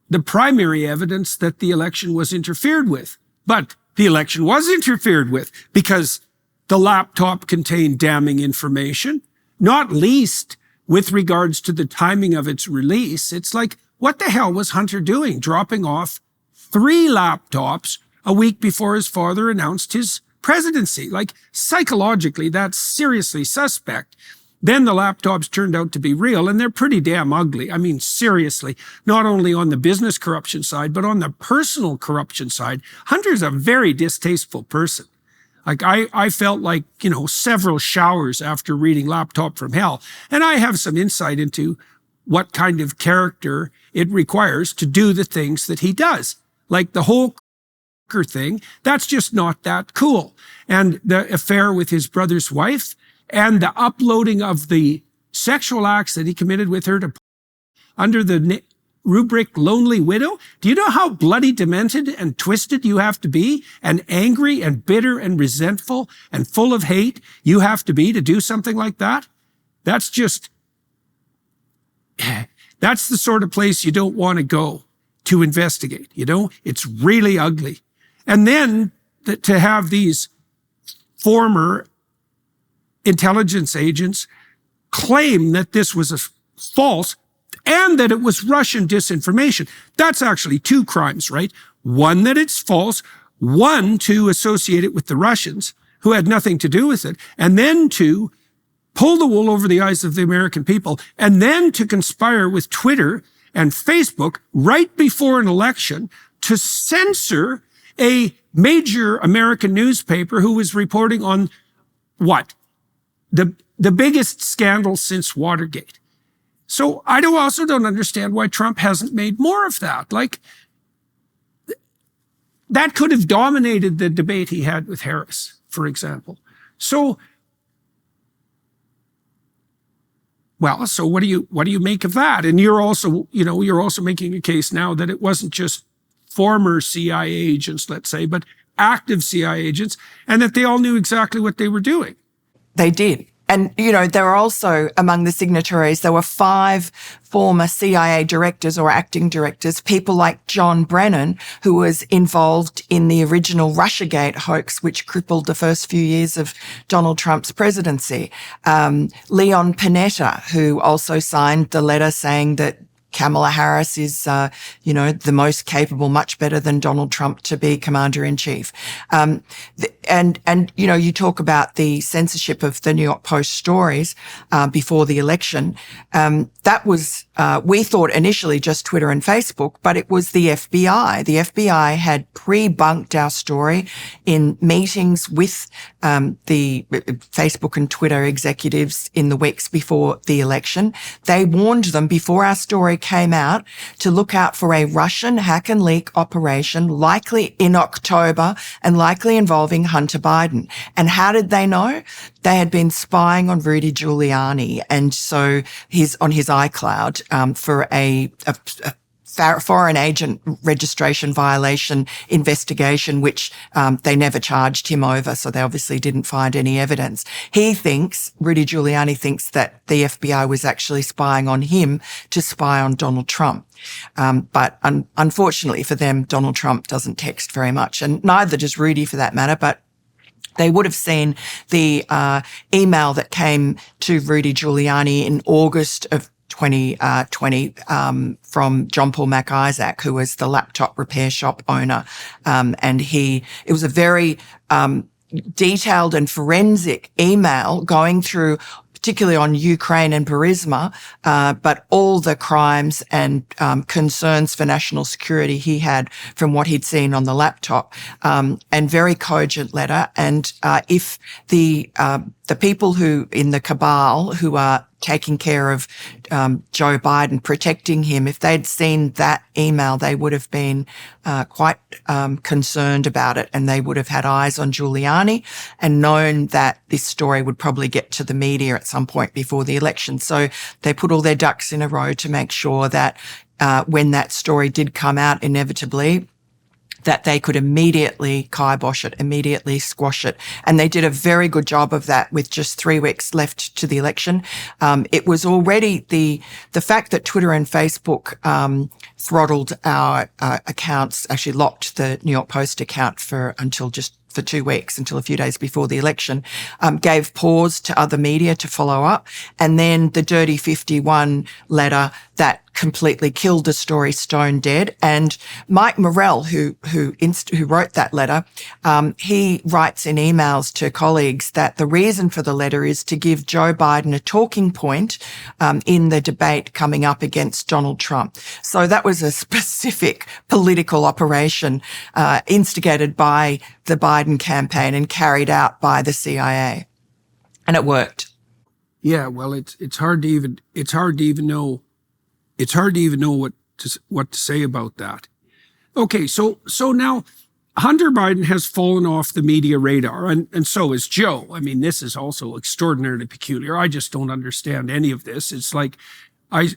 the primary evidence that the election was interfered with. But the election was interfered with because the laptop contained damning information, not least with regards to the timing of its release. It's like, what the hell was Hunter doing? Dropping off 3 laptops a week before his father announced his presidency. Like, psychologically, that's seriously suspect. Then the laptops turned out to be real, and they're pretty damn ugly. I mean, seriously, not only on the business corruption side, but on the personal corruption side. Hunter's a very distasteful person. Like, I felt like, several showers after reading Laptop from Hell. And I have some insight into what kind of character it requires to do the things that he does. Like the whole thing, that's just not that cool. And the affair with his brother's wife, and the uploading of the sexual acts that he committed with her to under the rubric lonely widow. Do you know how bloody demented and twisted you have to be, and angry and bitter and resentful and full of hate you have to be to do something like that? That's the sort of place you don't want to go to investigate. It's really ugly. And then to have these former intelligence agents claim that this was false and that it was Russian disinformation. That's actually two crimes, right? One, that it's false. One, to associate it with the Russians, who had nothing to do with it. And then to pull the wool over the eyes of the American people. And then to conspire with Twitter and Facebook right before an election to censor a major American newspaper who was reporting on what? The biggest scandal since Watergate. So I also don't understand why Trump hasn't made more of that. Like, that could have dominated the debate he had with Harris, for example. So what do you make of that? And you're also making a case now that it wasn't just former CIA agents, let's say, but active CIA agents, and that they all knew exactly what they were doing. They did. And, there were also, among the signatories, there were 5 former CIA directors or acting directors, people like John Brennan, who was involved in the original Russiagate hoax, which crippled the first few years of Donald Trump's presidency. Leon Panetta, who also signed the letter saying that Kamala Harris is, the most capable, much better than Donald Trump to be commander-in-chief. You talk about the censorship of the New York Post stories before the election. That was, we thought initially just Twitter and Facebook, but it was the FBI. The FBI had pre-bunked our story in meetings with the Facebook and Twitter executives in the weeks before the election. They warned them before our story came out to look out for a Russian hack and leak operation, likely in October and likely involving Hunter Biden. And how did they know? They had been spying on Rudy Giuliani, and so on his iCloud for a foreign agent registration violation investigation, which they never charged him over, so they obviously didn't find any evidence. Rudy Giuliani thinks that the FBI was actually spying on him to spy on Donald Trump. But unfortunately for them, Donald Trump doesn't text very much, and neither does Rudy for that matter, but they would have seen the email that came to Rudy Giuliani in August of 2020 from John Paul MacIsaac, who was the laptop repair shop owner. And it was a very detailed and forensic email going through, particularly on Ukraine and Burisma, but all the crimes and concerns for national security he had from what he'd seen on the laptop, and very cogent letter. And if the people who in the cabal who are taking care of Joe Biden, protecting him, if they'd seen that email, they would have been quite concerned about it, and they would have had eyes on Giuliani and known that this story would probably get to the media at some point before the election. So they put all their ducks in a row to make sure that when that story did come out inevitably, that they could immediately kibosh it, immediately squash it. And they did a very good job of that with just 3 weeks left to the election. It was already the fact that Twitter and Facebook throttled our accounts, actually locked the New York Post account for for 2 weeks until a few days before the election, gave pause to other media to follow up. And then the Dirty 51 letter that completely killed the story stone dead. And Mike Morell, who wrote that letter, he writes in emails to colleagues that the reason for the letter is to give Joe Biden a talking point in the debate coming up against Donald Trump. So that was a specific political operation instigated by the Biden campaign and carried out by the CIA, and it worked. Yeah, well, it's hard to even know what to say about that. Okay, so now Hunter Biden has fallen off the media radar, and so is Joe. I mean, this is also extraordinarily peculiar. I just don't understand any of this. It's like,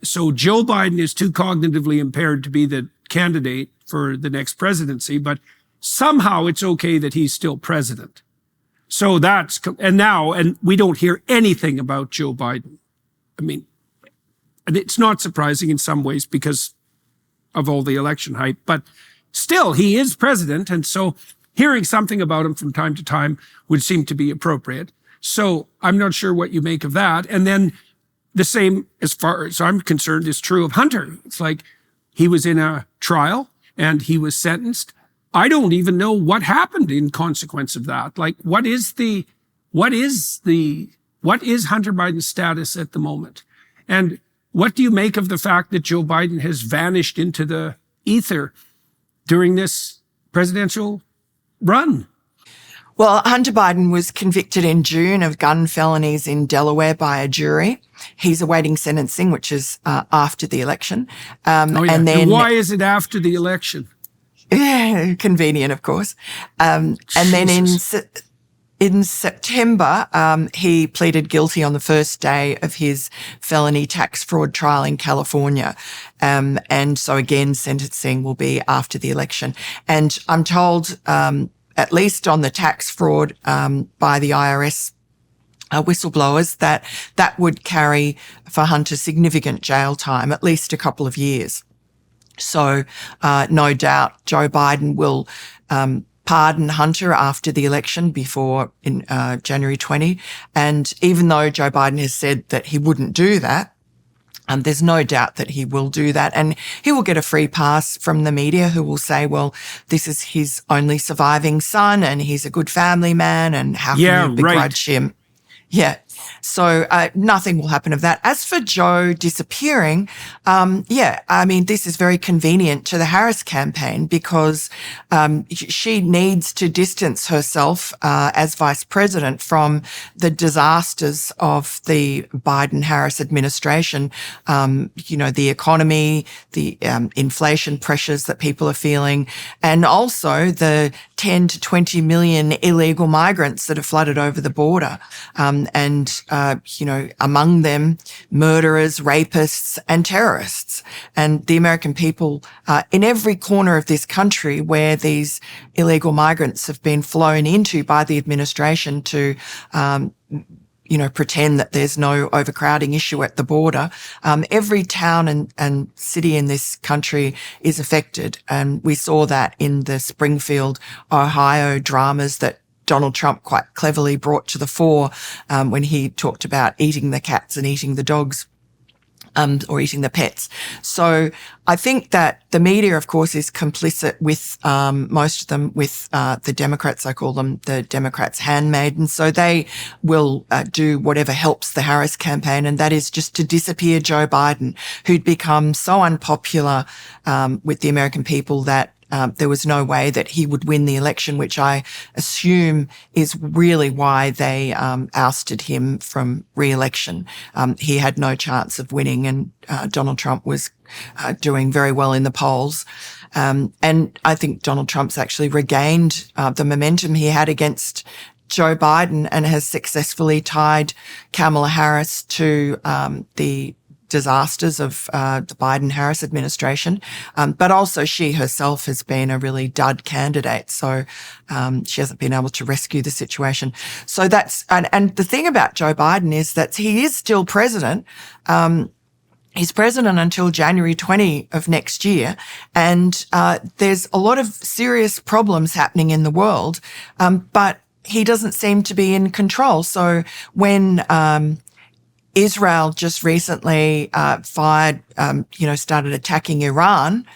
so Joe Biden is too cognitively impaired to be the candidate for the next presidency, but somehow it's okay that he's still president. So and we don't hear anything about Joe Biden. I mean, and it's not surprising in some ways because of all the election hype, but still he is president. And so hearing something about him from time to time would seem to be appropriate. So I'm not sure what you make of that. And then the same, as far as I'm concerned, is true of Hunter. It's like he was in a trial and he was sentenced. I don't even know what happened in consequence of that. Like, what is Hunter Biden's status at the moment? And what do you make of the fact that Joe Biden has vanished into the ether during this presidential run? Well, Hunter Biden was convicted in June of gun felonies in Delaware by a jury. He's awaiting sentencing, which is after the election. And why is it after the election? Yeah, convenient, of course. And then in September, he pleaded guilty on the first day of his felony tax fraud trial in California. And so again, sentencing will be after the election. And I'm told, at least on the tax fraud by the IRS whistleblowers, that would carry for Hunter significant jail time, at least a couple of years. So no doubt Joe Biden will pardon Hunter after the election in January 20. And even though Joe Biden has said that he wouldn't do that, there's no doubt that he will do that. And he will get a free pass from the media, who will say, well, this is his only surviving son and he's a good family man, and how can you begrudge him? Yeah. So nothing will happen of that. As for Joe disappearing, I mean, this is very convenient to the Harris campaign because she needs to distance herself as vice president from the disasters of the Biden-Harris administration. The economy, the inflation pressures that people are feeling, and also the 10 to 20 million illegal migrants that have flooded over the border. Among them, murderers, rapists, and terrorists. And the American people, in every corner of this country where these illegal migrants have been flown into by the administration to, pretend that there's no overcrowding issue at the border. Every town and city in this country is affected. And we saw that in the Springfield, Ohio dramas that Donald Trump quite cleverly brought to the fore when he talked about eating the cats and eating the dogs. Or eating the pets. So I think that the media, of course, is complicit with most of them with the Democrats. I call them the Democrats' handmaidens. So they will do whatever helps the Harris campaign, and that is just to disappear Joe Biden, who'd become so unpopular with the American people that there was no way that he would win the election, which I assume is really why they ousted him from re-election. He had no chance of winning, and Donald Trump was doing very well in the polls. And I think Donald Trump's actually regained the momentum he had against Joe Biden and has successfully tied Kamala Harris to the disasters of the Biden-Harris administration. But also she herself has been a really dud candidate. So she hasn't been able to rescue the situation. So that's, and the thing about Joe Biden is that he is still president. He's president until January 20 of next year. And there's a lot of serious problems happening in the world, but he doesn't seem to be in control. So when Israel just recently started attacking Iran,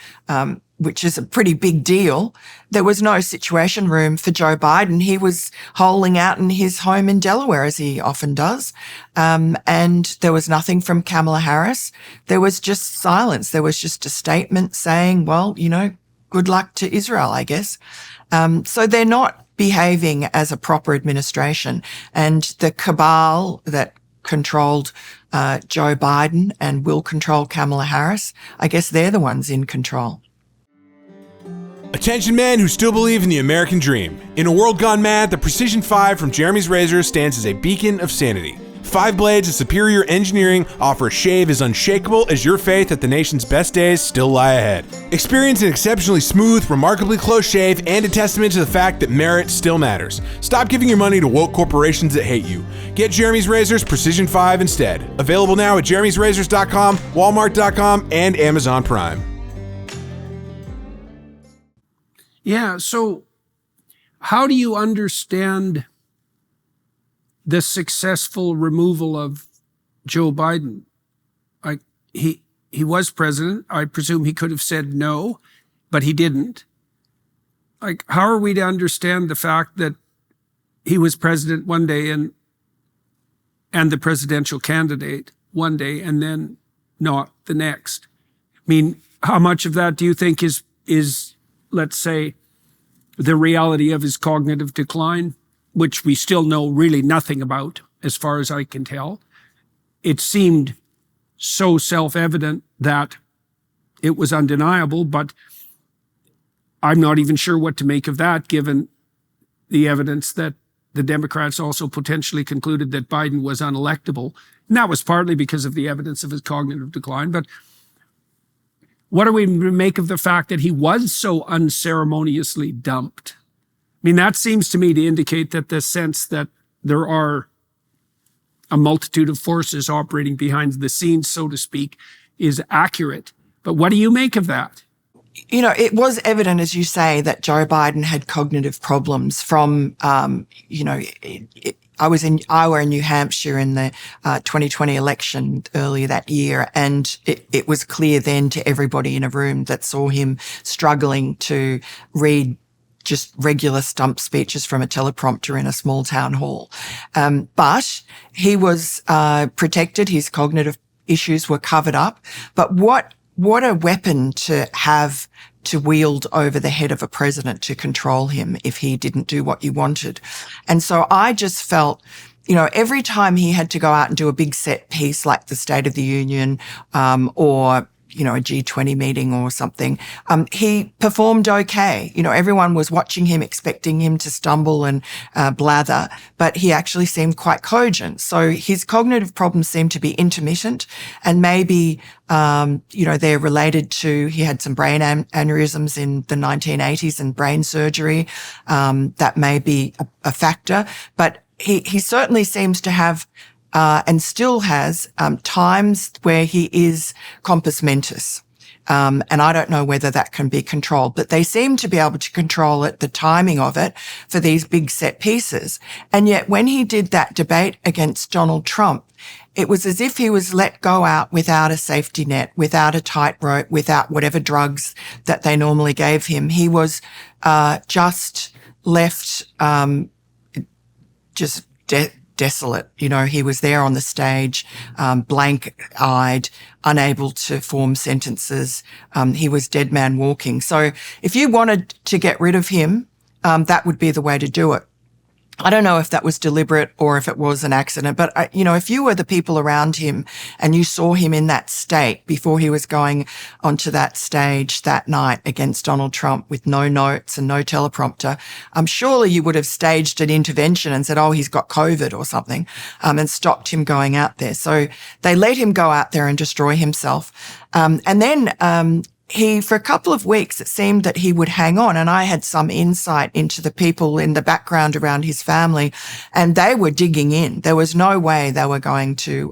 which is a pretty big deal, there was no situation room for Joe Biden. He was holing out in his home in Delaware, as he often does. And there was nothing from Kamala Harris. There was just silence. There was just a statement saying, well, good luck to Israel, I guess. So they're not behaving as a proper administration. And the cabal that controlled Joe Biden and will control Kamala Harris, I guess they're the ones in control. Attention men who still believe in the American dream. In a world gone mad, the Precision 5 from Jeremy's Razor stands as a beacon of sanity. 5 blades of superior engineering offer a shave as unshakable as your faith that the nation's best days still lie ahead. Experience an exceptionally smooth, remarkably close shave and a testament to the fact that merit still matters. Stop giving your money to woke corporations that hate you. Get Jeremy's Razors Precision 5 instead. Available now at jeremy'srazors.com, walmart.com, and Amazon Prime. Yeah, so how do you understand the successful removal of Joe Biden? Like he was president. I presume he could have said no, but he didn't. Like, how are we to understand the fact that he was president one day and the presidential candidate one day and then not the next? I mean, how much of that do you think is let's say, the reality of his cognitive decline, which we still know really nothing about, as far as I can tell? It seemed so self-evident that it was undeniable, but I'm not even sure what to make of that, given the evidence that the Democrats also potentially concluded that Biden was unelectable. And that was partly because of the evidence of his cognitive decline, but what do we make of the fact that he was so unceremoniously dumped? I mean, that seems to me to indicate that the sense that there are a multitude of forces operating behind the scenes, so to speak, is accurate. But what do you make of that? It was evident, as you say, that Joe Biden had cognitive problems from, I was in Iowa and New Hampshire in the 2020 election earlier that year, and it was clear then to everybody in a room that saw him struggling to read just regular stump speeches from a teleprompter in a small town hall. But he was protected. His cognitive issues were covered up. But what a weapon to have to wield over the head of a president to control him if he didn't do what you wanted. And so I just felt, every time he had to go out and do a big set piece like the State of the Union, or a G20 meeting or something, he performed okay. Everyone was watching him, expecting him to stumble and blather, but he actually seemed quite cogent. So his cognitive problems seem to be intermittent, and maybe, they're related to, he had some brain aneurysms in the 1980s and brain surgery. That may be a factor, but he certainly seems to have and still has times where he is compos mentis. And I don't know whether that can be controlled, but they seem to be able to control it, the timing of it, for these big set pieces. And yet when he did that debate against Donald Trump, it was as if he was let go out without a safety net, without a tightrope, without whatever drugs that they normally gave him. He was just left desolate. He was there on the stage, blank-eyed, unable to form sentences. He was dead man walking. So if you wanted to get rid of him, that would be the way to do it. I don't know if that was deliberate or if it was an accident, but if you were the people around him and you saw him in that state before he was going onto that stage that night against Donald Trump with no notes and no teleprompter, surely you would have staged an intervention and said, oh, he's got COVID or something, and stopped him going out there. So they let him go out there and destroy himself. And then, for a couple of weeks, it seemed that he would hang on, and I had some insight into the people in the background around his family, and they were digging in. There was no way they were going to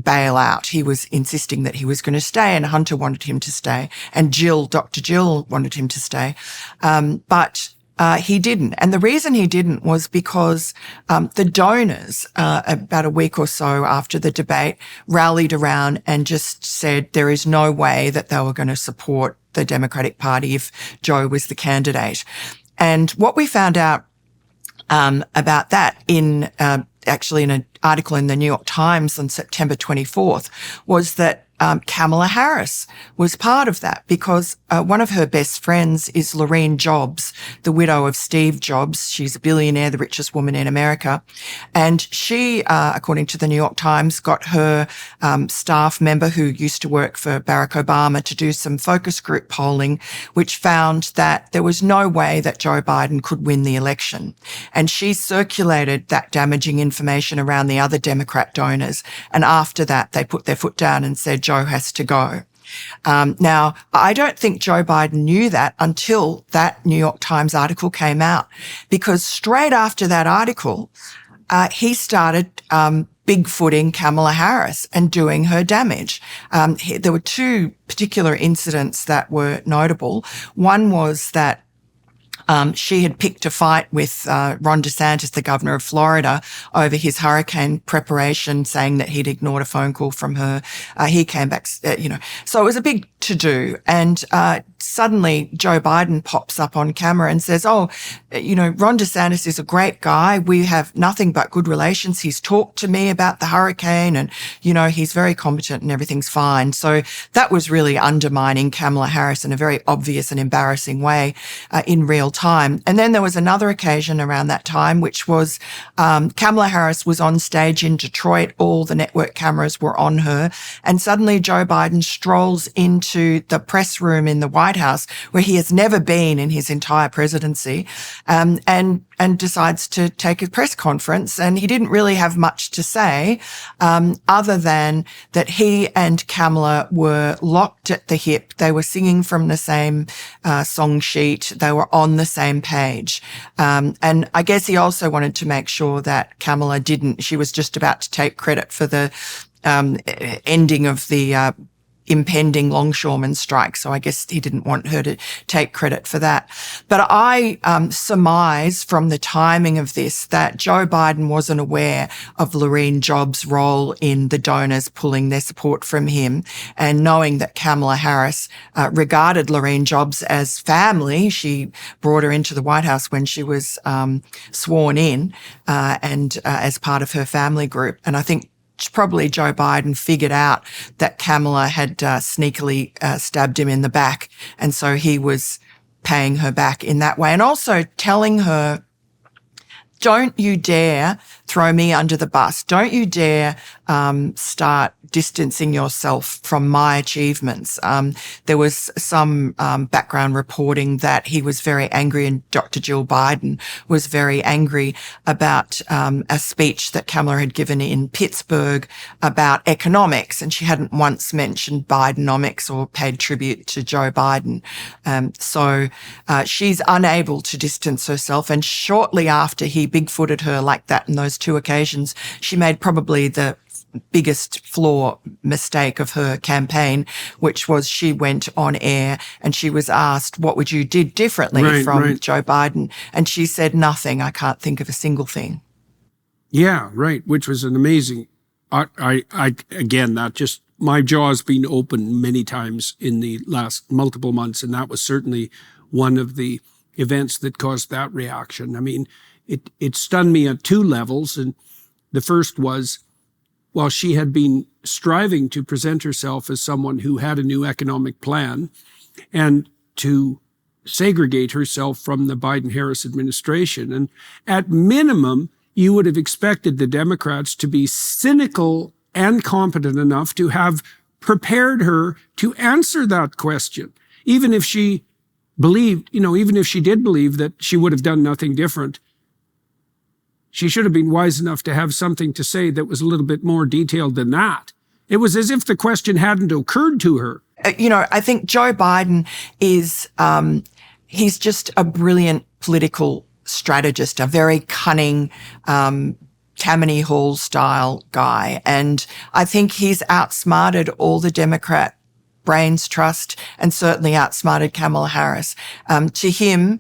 bail out. He was insisting that he was going to stay, and Hunter wanted him to stay, and Dr. Jill wanted him to stay. But he didn't. And the reason he didn't was because the donors, about a week or so after the debate, rallied around and just said there is no way that they were going to support the Democratic Party if Joe was the candidate. And what we found out about that actually in an article in the New York Times on September 24th was that Kamala Harris was part of that, because one of her best friends is Lorene Jobs, the widow of Steve Jobs. She's a billionaire, the richest woman in America. And she, according to the New York Times, got her staff member who used to work for Barack Obama to do some focus group polling, which found that there was no way that Joe Biden could win the election. And she circulated that damaging information around the other Democrat donors. And after that, they put their foot down and said, Joe has to go. Now, I don't think Joe Biden knew that until that New York Times article came out, because straight after that article, he started bigfooting Kamala Harris and doing her damage. There were two particular incidents that were notable. One was that she had picked a fight with Ron DeSantis, the governor of Florida, over his hurricane preparation, saying that he'd ignored a phone call from her. He came back, so it was a big to-do. And suddenly Joe Biden pops up on camera and says, Ron DeSantis is a great guy. We have nothing but good relations. He's talked to me about the hurricane and, he's very competent and everything's fine. So that was really undermining Kamala Harris in a very obvious and embarrassing way in real time. And then there was another occasion around that time, which was Kamala Harris was on stage in Detroit. All the network cameras were on her. And suddenly Joe Biden strolls into the press room in the White House, where he has never been in his entire presidency, and decides to take a press conference. And he didn't really have much to say, other than that he and Kamala were locked at the hip. They were singing from the same song sheet. They were on the same page. And I guess he also wanted to make sure that Kamala she was just about to take credit for the ending of the impending longshoreman strike. So I guess he didn't want her to take credit for that. But I surmise from the timing of this that Joe Biden wasn't aware of Lorene Jobs' role in the donors pulling their support from him. And knowing that Kamala Harris regarded Lorene Jobs as family, she brought her into the White House when she was sworn in and as part of her family group. And I think probably Joe Biden figured out that Kamala had sneakily stabbed him in the back. And so he was paying her back in that way. And also telling her, don't you dare throw me under the bus. Don't you dare start distancing yourself from my achievements. There was some background reporting that he was very angry, and Dr. Jill Biden was very angry about a speech that Kamala had given in Pittsburgh about economics, and she hadn't once mentioned Bidenomics or paid tribute to Joe Biden. So she's unable to distance herself, and shortly after he bigfooted her like that in those two occasions, she made probably the biggest mistake of her campaign, which was she went on air and she was asked, what would you do differently from Joe Biden? And she said, nothing. I can't think of a single thing. Yeah, right. Which was an amazing, again, that just, my jaw's been open many times in the last multiple months. And that was certainly one of the events that caused that reaction. I mean, it stunned me at two levels. And the first was, while she had been striving to present herself as someone who had a new economic plan and to segregate herself from the Biden-Harris administration. And at minimum, you would have expected the Democrats to be cynical and competent enough to have prepared her to answer that question, even if she believed, even if she did believe that she would have done nothing different. She should have been wise enough to have something to say that was a little bit more detailed than that. It was as if the question hadn't occurred to her. I think Joe Biden is, he's just a brilliant political strategist, a very cunning, Tammany Hall style guy. And I think he's outsmarted all the Democrat brains trust and certainly outsmarted Kamala Harris. To him,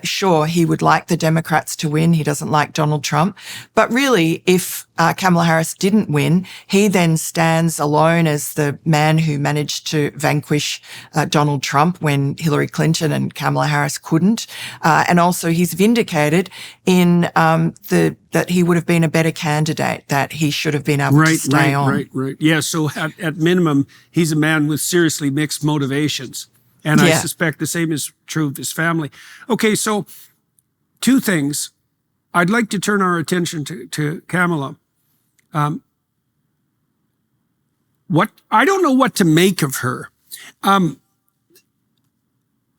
sure, he would like the Democrats to win. He doesn't like Donald Trump. But really, if Kamala Harris didn't win, he then stands alone as the man who managed to vanquish Donald Trump when Hillary Clinton and Kamala Harris couldn't. And also he's vindicated in that he would have been a better candidate, that he should have been able to stay on. Right. Yeah, so at minimum, he's a man with seriously mixed motivations. And I suspect the same is true of his family. Okay, so two things. I'd like to turn our attention to Kamala. I don't know what to make of her. I'm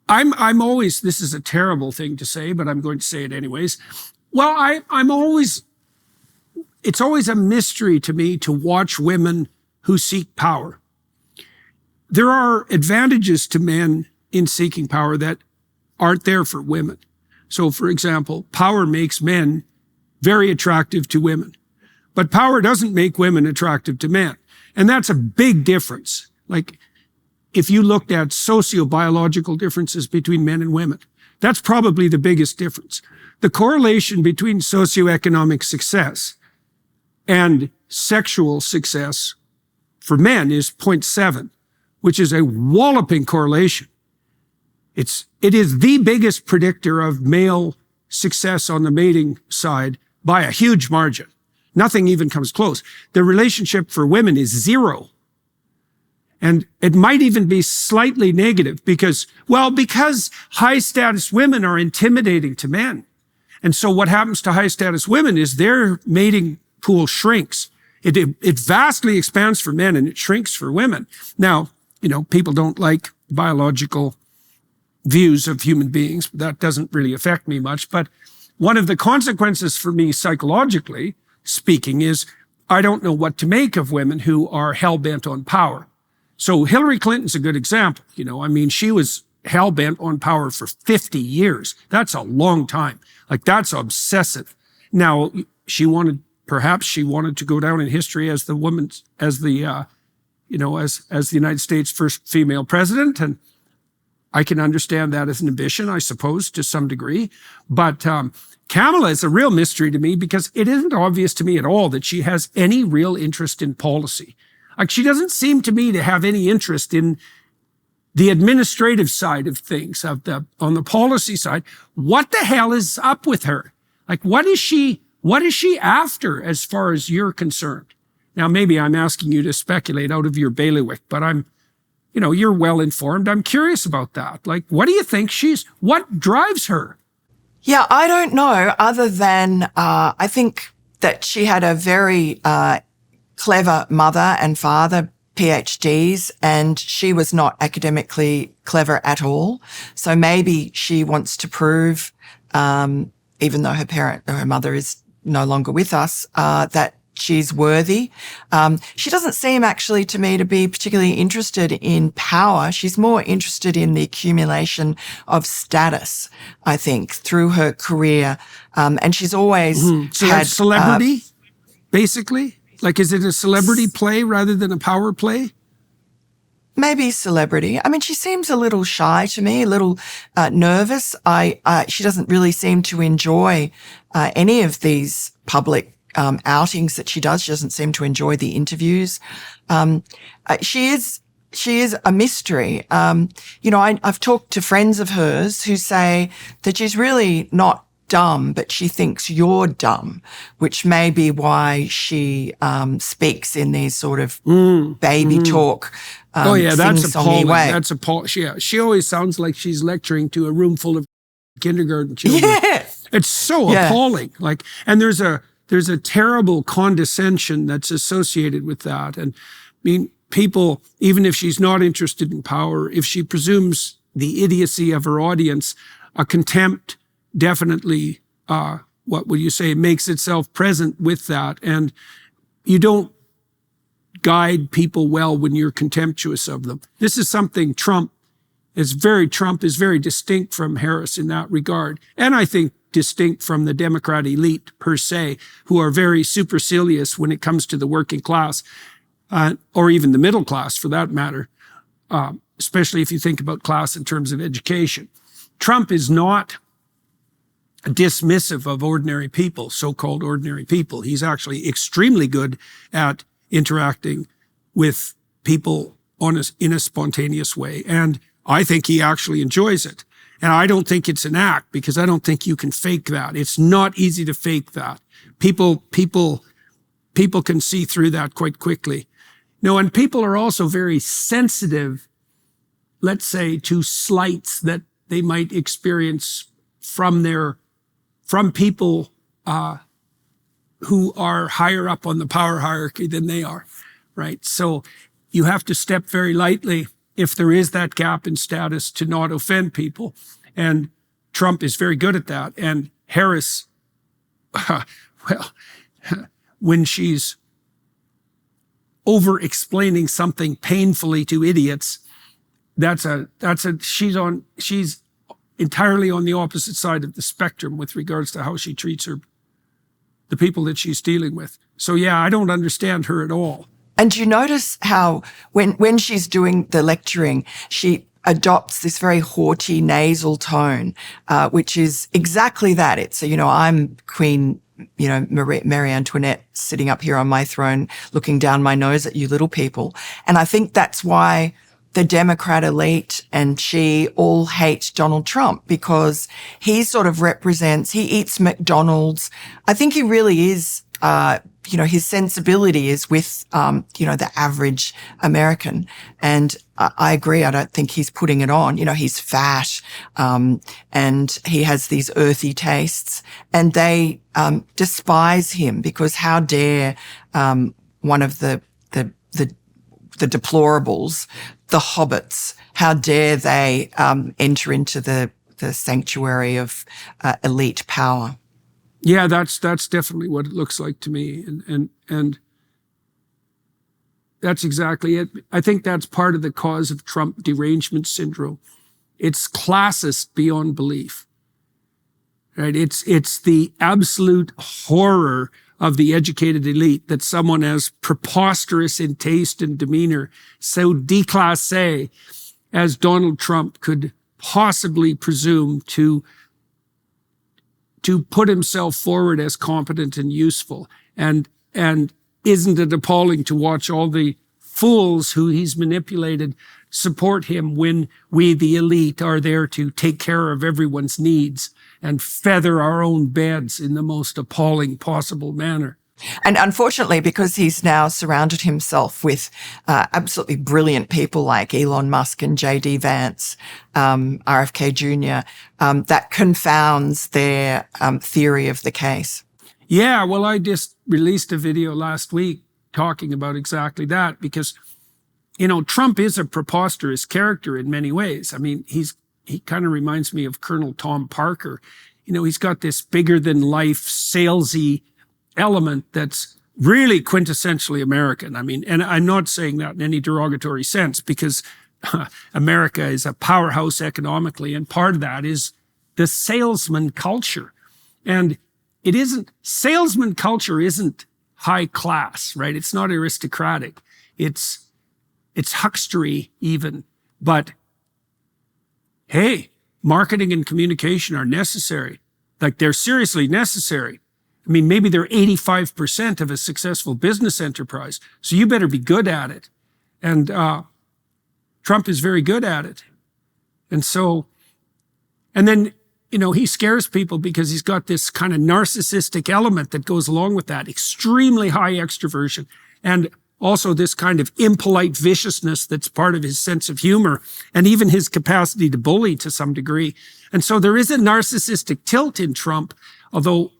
always, this is a terrible thing to say, but I'm going to say it anyways. Well, it's always a mystery to me to watch women who seek power. There are advantages to men in seeking power that aren't there for women. So, for example, power makes men very attractive to women, but power doesn't make women attractive to men. And that's a big difference. Like, if you looked at sociobiological differences between men and women, that's probably the biggest difference. The correlation between socioeconomic success and sexual success for men is 0.7, which is a walloping correlation. It is the biggest predictor of male success on the mating side by a huge margin. Nothing even comes close. The relationship for women is 0. And it might even be slightly negative because high status women are intimidating to men. And so what happens to high status women is their mating pool shrinks. It vastly expands for men and it shrinks for women. Now, people don't like biological views of human beings. That doesn't really affect me much. But one of the consequences for me psychologically speaking is I don't know what to make of women who are hell-bent on power. So Hillary Clinton's a good example. She was hell-bent on power for 50 years. That's a long time. That's obsessive. Now, perhaps she wanted to go down in history as the United States' first female president. And I can understand that as an ambition, I suppose, to some degree. But Kamala is a real mystery to me because it isn't obvious to me at all that she has any real interest in policy. She doesn't seem to me to have any interest in the administrative side of things, on the policy side. What the hell is up with her? What is she after as far as you're concerned? Now, maybe I'm asking you to speculate out of your bailiwick, but you're well informed. I'm curious about that. What do you think what drives her? Yeah, I don't know, other than I think that she had a very clever mother and father, PhDs, and she was not academically clever at all. So maybe she wants to prove, even though her mother is no longer with us, that she's worthy. She doesn't seem actually to me to be particularly interested in power. She's more interested in the accumulation of status, I think, through her career. And she's always So had that's celebrity, basically? Is it a celebrity play rather than a power play? Maybe celebrity. She seems a little shy to me, a little nervous. She doesn't really seem to enjoy any of these public outings that she does. She doesn't seem to enjoy the interviews. She is a mystery. I've talked to friends of hers who say that she's really not dumb, but she thinks you're dumb, which may be why she speaks in these sort of baby talk. That's appalling. Way. That's appalling. Yeah, she always sounds like she's lecturing to a room full of kindergarten children. Yeah. It's so appalling. And there's a terrible condescension that's associated with that. And people, even if she's not interested in power, if she presumes the idiocy of her audience, a contempt definitely, makes itself present with that. And you don't guide people well when you're contemptuous of them. This is something Trump is very distinct from Harris in that regard. And I think distinct from the Democrat elite per se, who are very supercilious when it comes to the working class, or even the middle class for that matter, especially if you think about class in terms of education. Trump is not dismissive of ordinary people, so-called ordinary people. He's actually extremely good at interacting with people in a spontaneous way. And I think he actually enjoys it. And I don't think it's an act, because I don't think you can fake that. It's not easy to fake that. People can see through that quite quickly. No, and people are also very sensitive, let's say, to slights that they might experience from people who are higher up on the power hierarchy than they are, right? So you have to step very lightly if there is that gap in status to not offend people. And Trump is very good at that. And Harris, well, when she's over-explaining something painfully to idiots, she's entirely on the opposite side of the spectrum with regards to how she treats the people that she's dealing with. So yeah, I don't understand her at all. And you notice how when she's doing the lecturing, she adopts this very haughty nasal tone, which is exactly that. It's, I'm Queen, Marie Antoinette sitting up here on my throne, looking down my nose at you little people. And I think that's why the Democrat elite and she all hate Donald Trump, because he sort of he eats McDonald's. I think he really is, his sensibility is with, the average American. And I agree. I don't think he's putting it on. He's fat, and he has these earthy tastes, and they, despise him, because how dare, one of the deplorables, the hobbits, how dare they enter into the sanctuary of elite power? Yeah, that's definitely what it looks like to me, and that's exactly it. I think that's part of the cause of Trump derangement syndrome. It's classist beyond belief, right? It's the absolute horror of the educated elite that someone as preposterous in taste and demeanor, so déclassé as Donald Trump could possibly presume to put himself forward as competent and useful. And isn't it appalling to watch all the fools who he's manipulated support him when we, the elite, are there to take care of everyone's needs and feather our own beds in the most appalling possible manner? And unfortunately, because he's now surrounded himself with absolutely brilliant people like Elon Musk and J.D. Vance, RFK Jr., that confounds their theory of the case. Yeah, well, I just released a video last week talking about exactly that, because, Trump is a preposterous character in many ways. I mean, he kind of reminds me of Colonel Tom Parker. He's got this bigger than life, salesy element that's really quintessentially American. I mean, and I'm not saying that in any derogatory sense, because America is a powerhouse economically, and part of that is the salesman culture. And salesman culture isn't high class, right? It's not aristocratic. It's huckstery even. But hey, marketing and communication are necessary. Like, they're seriously necessary. I mean, maybe they're 85% of a successful business enterprise. So you better be good at it. And Trump is very good at it. And then, he scares people because he's got this kind of narcissistic element that goes along with that, extremely high extroversion, and also this kind of impolite viciousness that's part of his sense of humor, and even his capacity to bully to some degree. And so there is a narcissistic tilt in Trump, although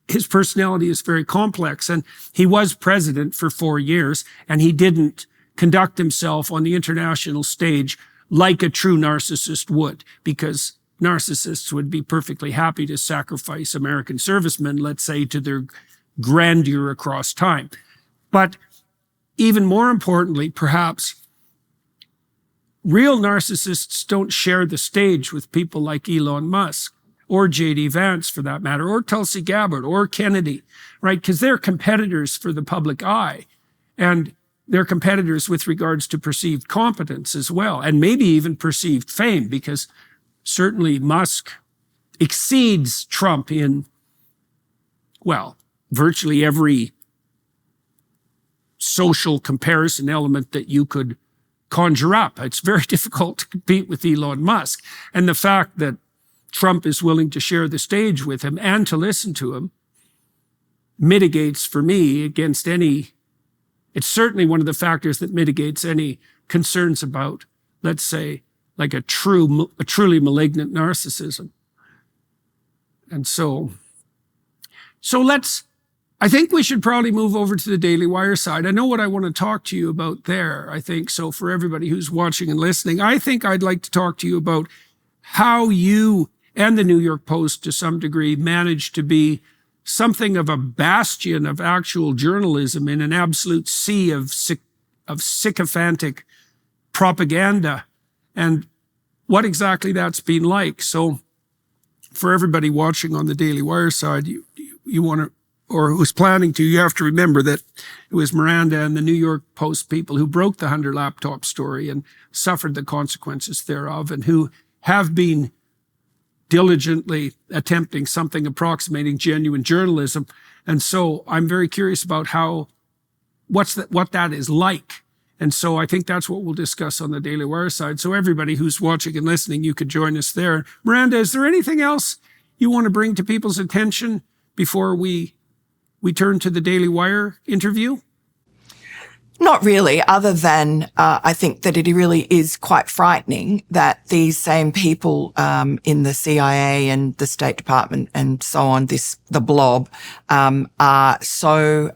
his personality is very complex. And he was president for 4 years, and he didn't conduct himself on the international stage like a true narcissist would, because narcissists would be perfectly happy to sacrifice American servicemen, let's say, to their grandeur across time. But even more importantly, perhaps, real narcissists don't share the stage with people like Elon Musk. or J.D. Vance for that matter, or Tulsi Gabbard, or Kennedy, right? Because they're competitors for the public eye. And they're competitors with regards to perceived competence as well, and maybe even perceived fame, because certainly Musk exceeds Trump in, well, virtually every social comparison element that you could conjure up. It's very difficult to compete with Elon Musk. And the fact that Trump is willing to share the stage with him and to listen to him mitigates for me against any, it's certainly one of the factors that mitigates any concerns about, let's say, like a truly malignant narcissism. And so I think we should probably move over to the Daily Wire side. I know what I want to talk to you about there, I think. So for everybody who's watching and listening, I think I'd like to talk to you about how you and the New York Post, to some degree, managed to be something of a bastion of actual journalism in an absolute sea of sycophantic propaganda, and what exactly that's been like. So for everybody watching on the Daily Wire side, you want to, or who's planning to, you have to remember that it was Miranda and the New York Post people who broke the Hunter laptop story and suffered the consequences thereof, and who have been diligently attempting something approximating genuine journalism. And so I'm very curious about what that is like. And so I think that's what we'll discuss on the Daily Wire side. So everybody who's watching and listening, you could join us there. Miranda, is there anything else you want to bring to people's attention before we turn to the Daily Wire interview? Not really, other than I think that it really is quite frightening that these same people in the CIA and the State Department and so on, the blob, are so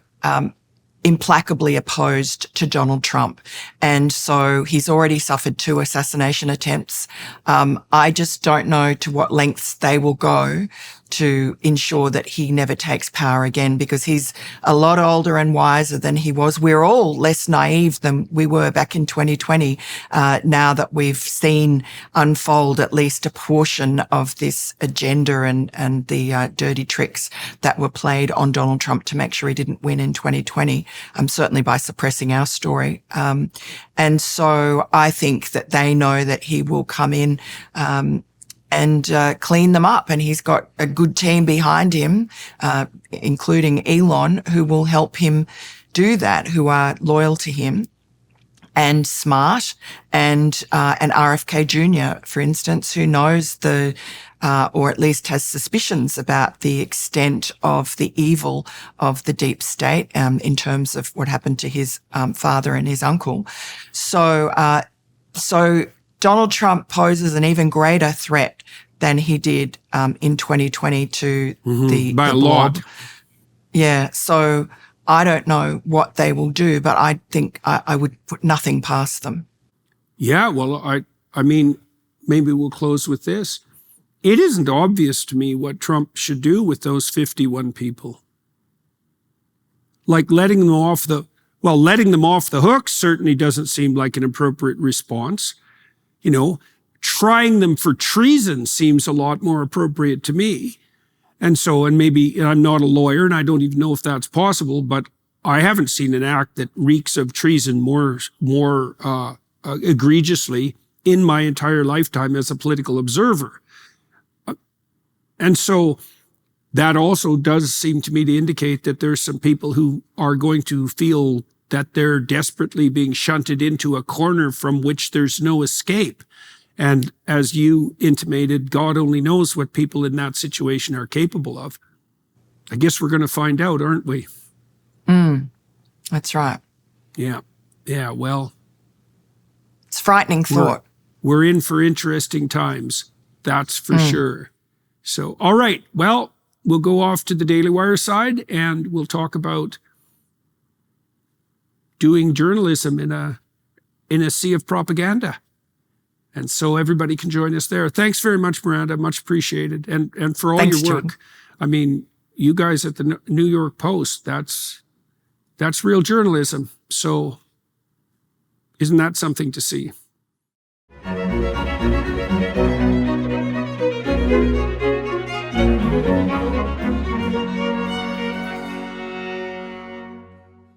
implacably opposed to Donald Trump. And so he's already suffered 2 assassination attempts. I just don't know to what lengths they will go to ensure that he never takes power again, because he's a lot older and wiser than he was. We're all less naive than we were back in 2020, now that we've seen unfold at least a portion of this agenda and the dirty tricks that were played on Donald Trump to make sure he didn't win in 2020, certainly by suppressing our story. And so I think that they know that he will come in and clean them up. And he's got a good team behind him, including Elon, who will help him do that, who are loyal to him and smart, and RFK Jr., for instance, who knows or at least has suspicions about the extent of the evil of the deep state, in terms of what happened to his father and his uncle. So Donald Trump poses an even greater threat than he did in 2020 to the blob. Yeah, so I don't know what they will do, but I think I would put nothing past them. Yeah, well, I mean, maybe we'll close with this. It isn't obvious to me what Trump should do with those 51 people. Like letting them off the hook certainly doesn't seem like an appropriate response. You know, trying them for treason seems a lot more appropriate to me. And maybe I'm not a lawyer and I don't even know if that's possible, but I haven't seen an act that reeks of treason more egregiously in my entire lifetime as a political observer. And so that also does seem to me to indicate that there's some people who are going to feel that they're desperately being shunted into a corner from which there's no escape. And as you intimated, God only knows what people in that situation are capable of. I guess we're going to find out, aren't we? That's right. Yeah. Yeah, well. It's a frightening thought. We're in for interesting times. That's for sure. So, all right. Well, we'll go off to the Daily Wire side and we'll talk about doing journalism in a sea of propaganda. And so everybody can join us there. Thanks very much, Miranda. Much appreciated. And for all your work. Jordan. I mean, you guys at the New York Post, that's real journalism. So isn't that something to see?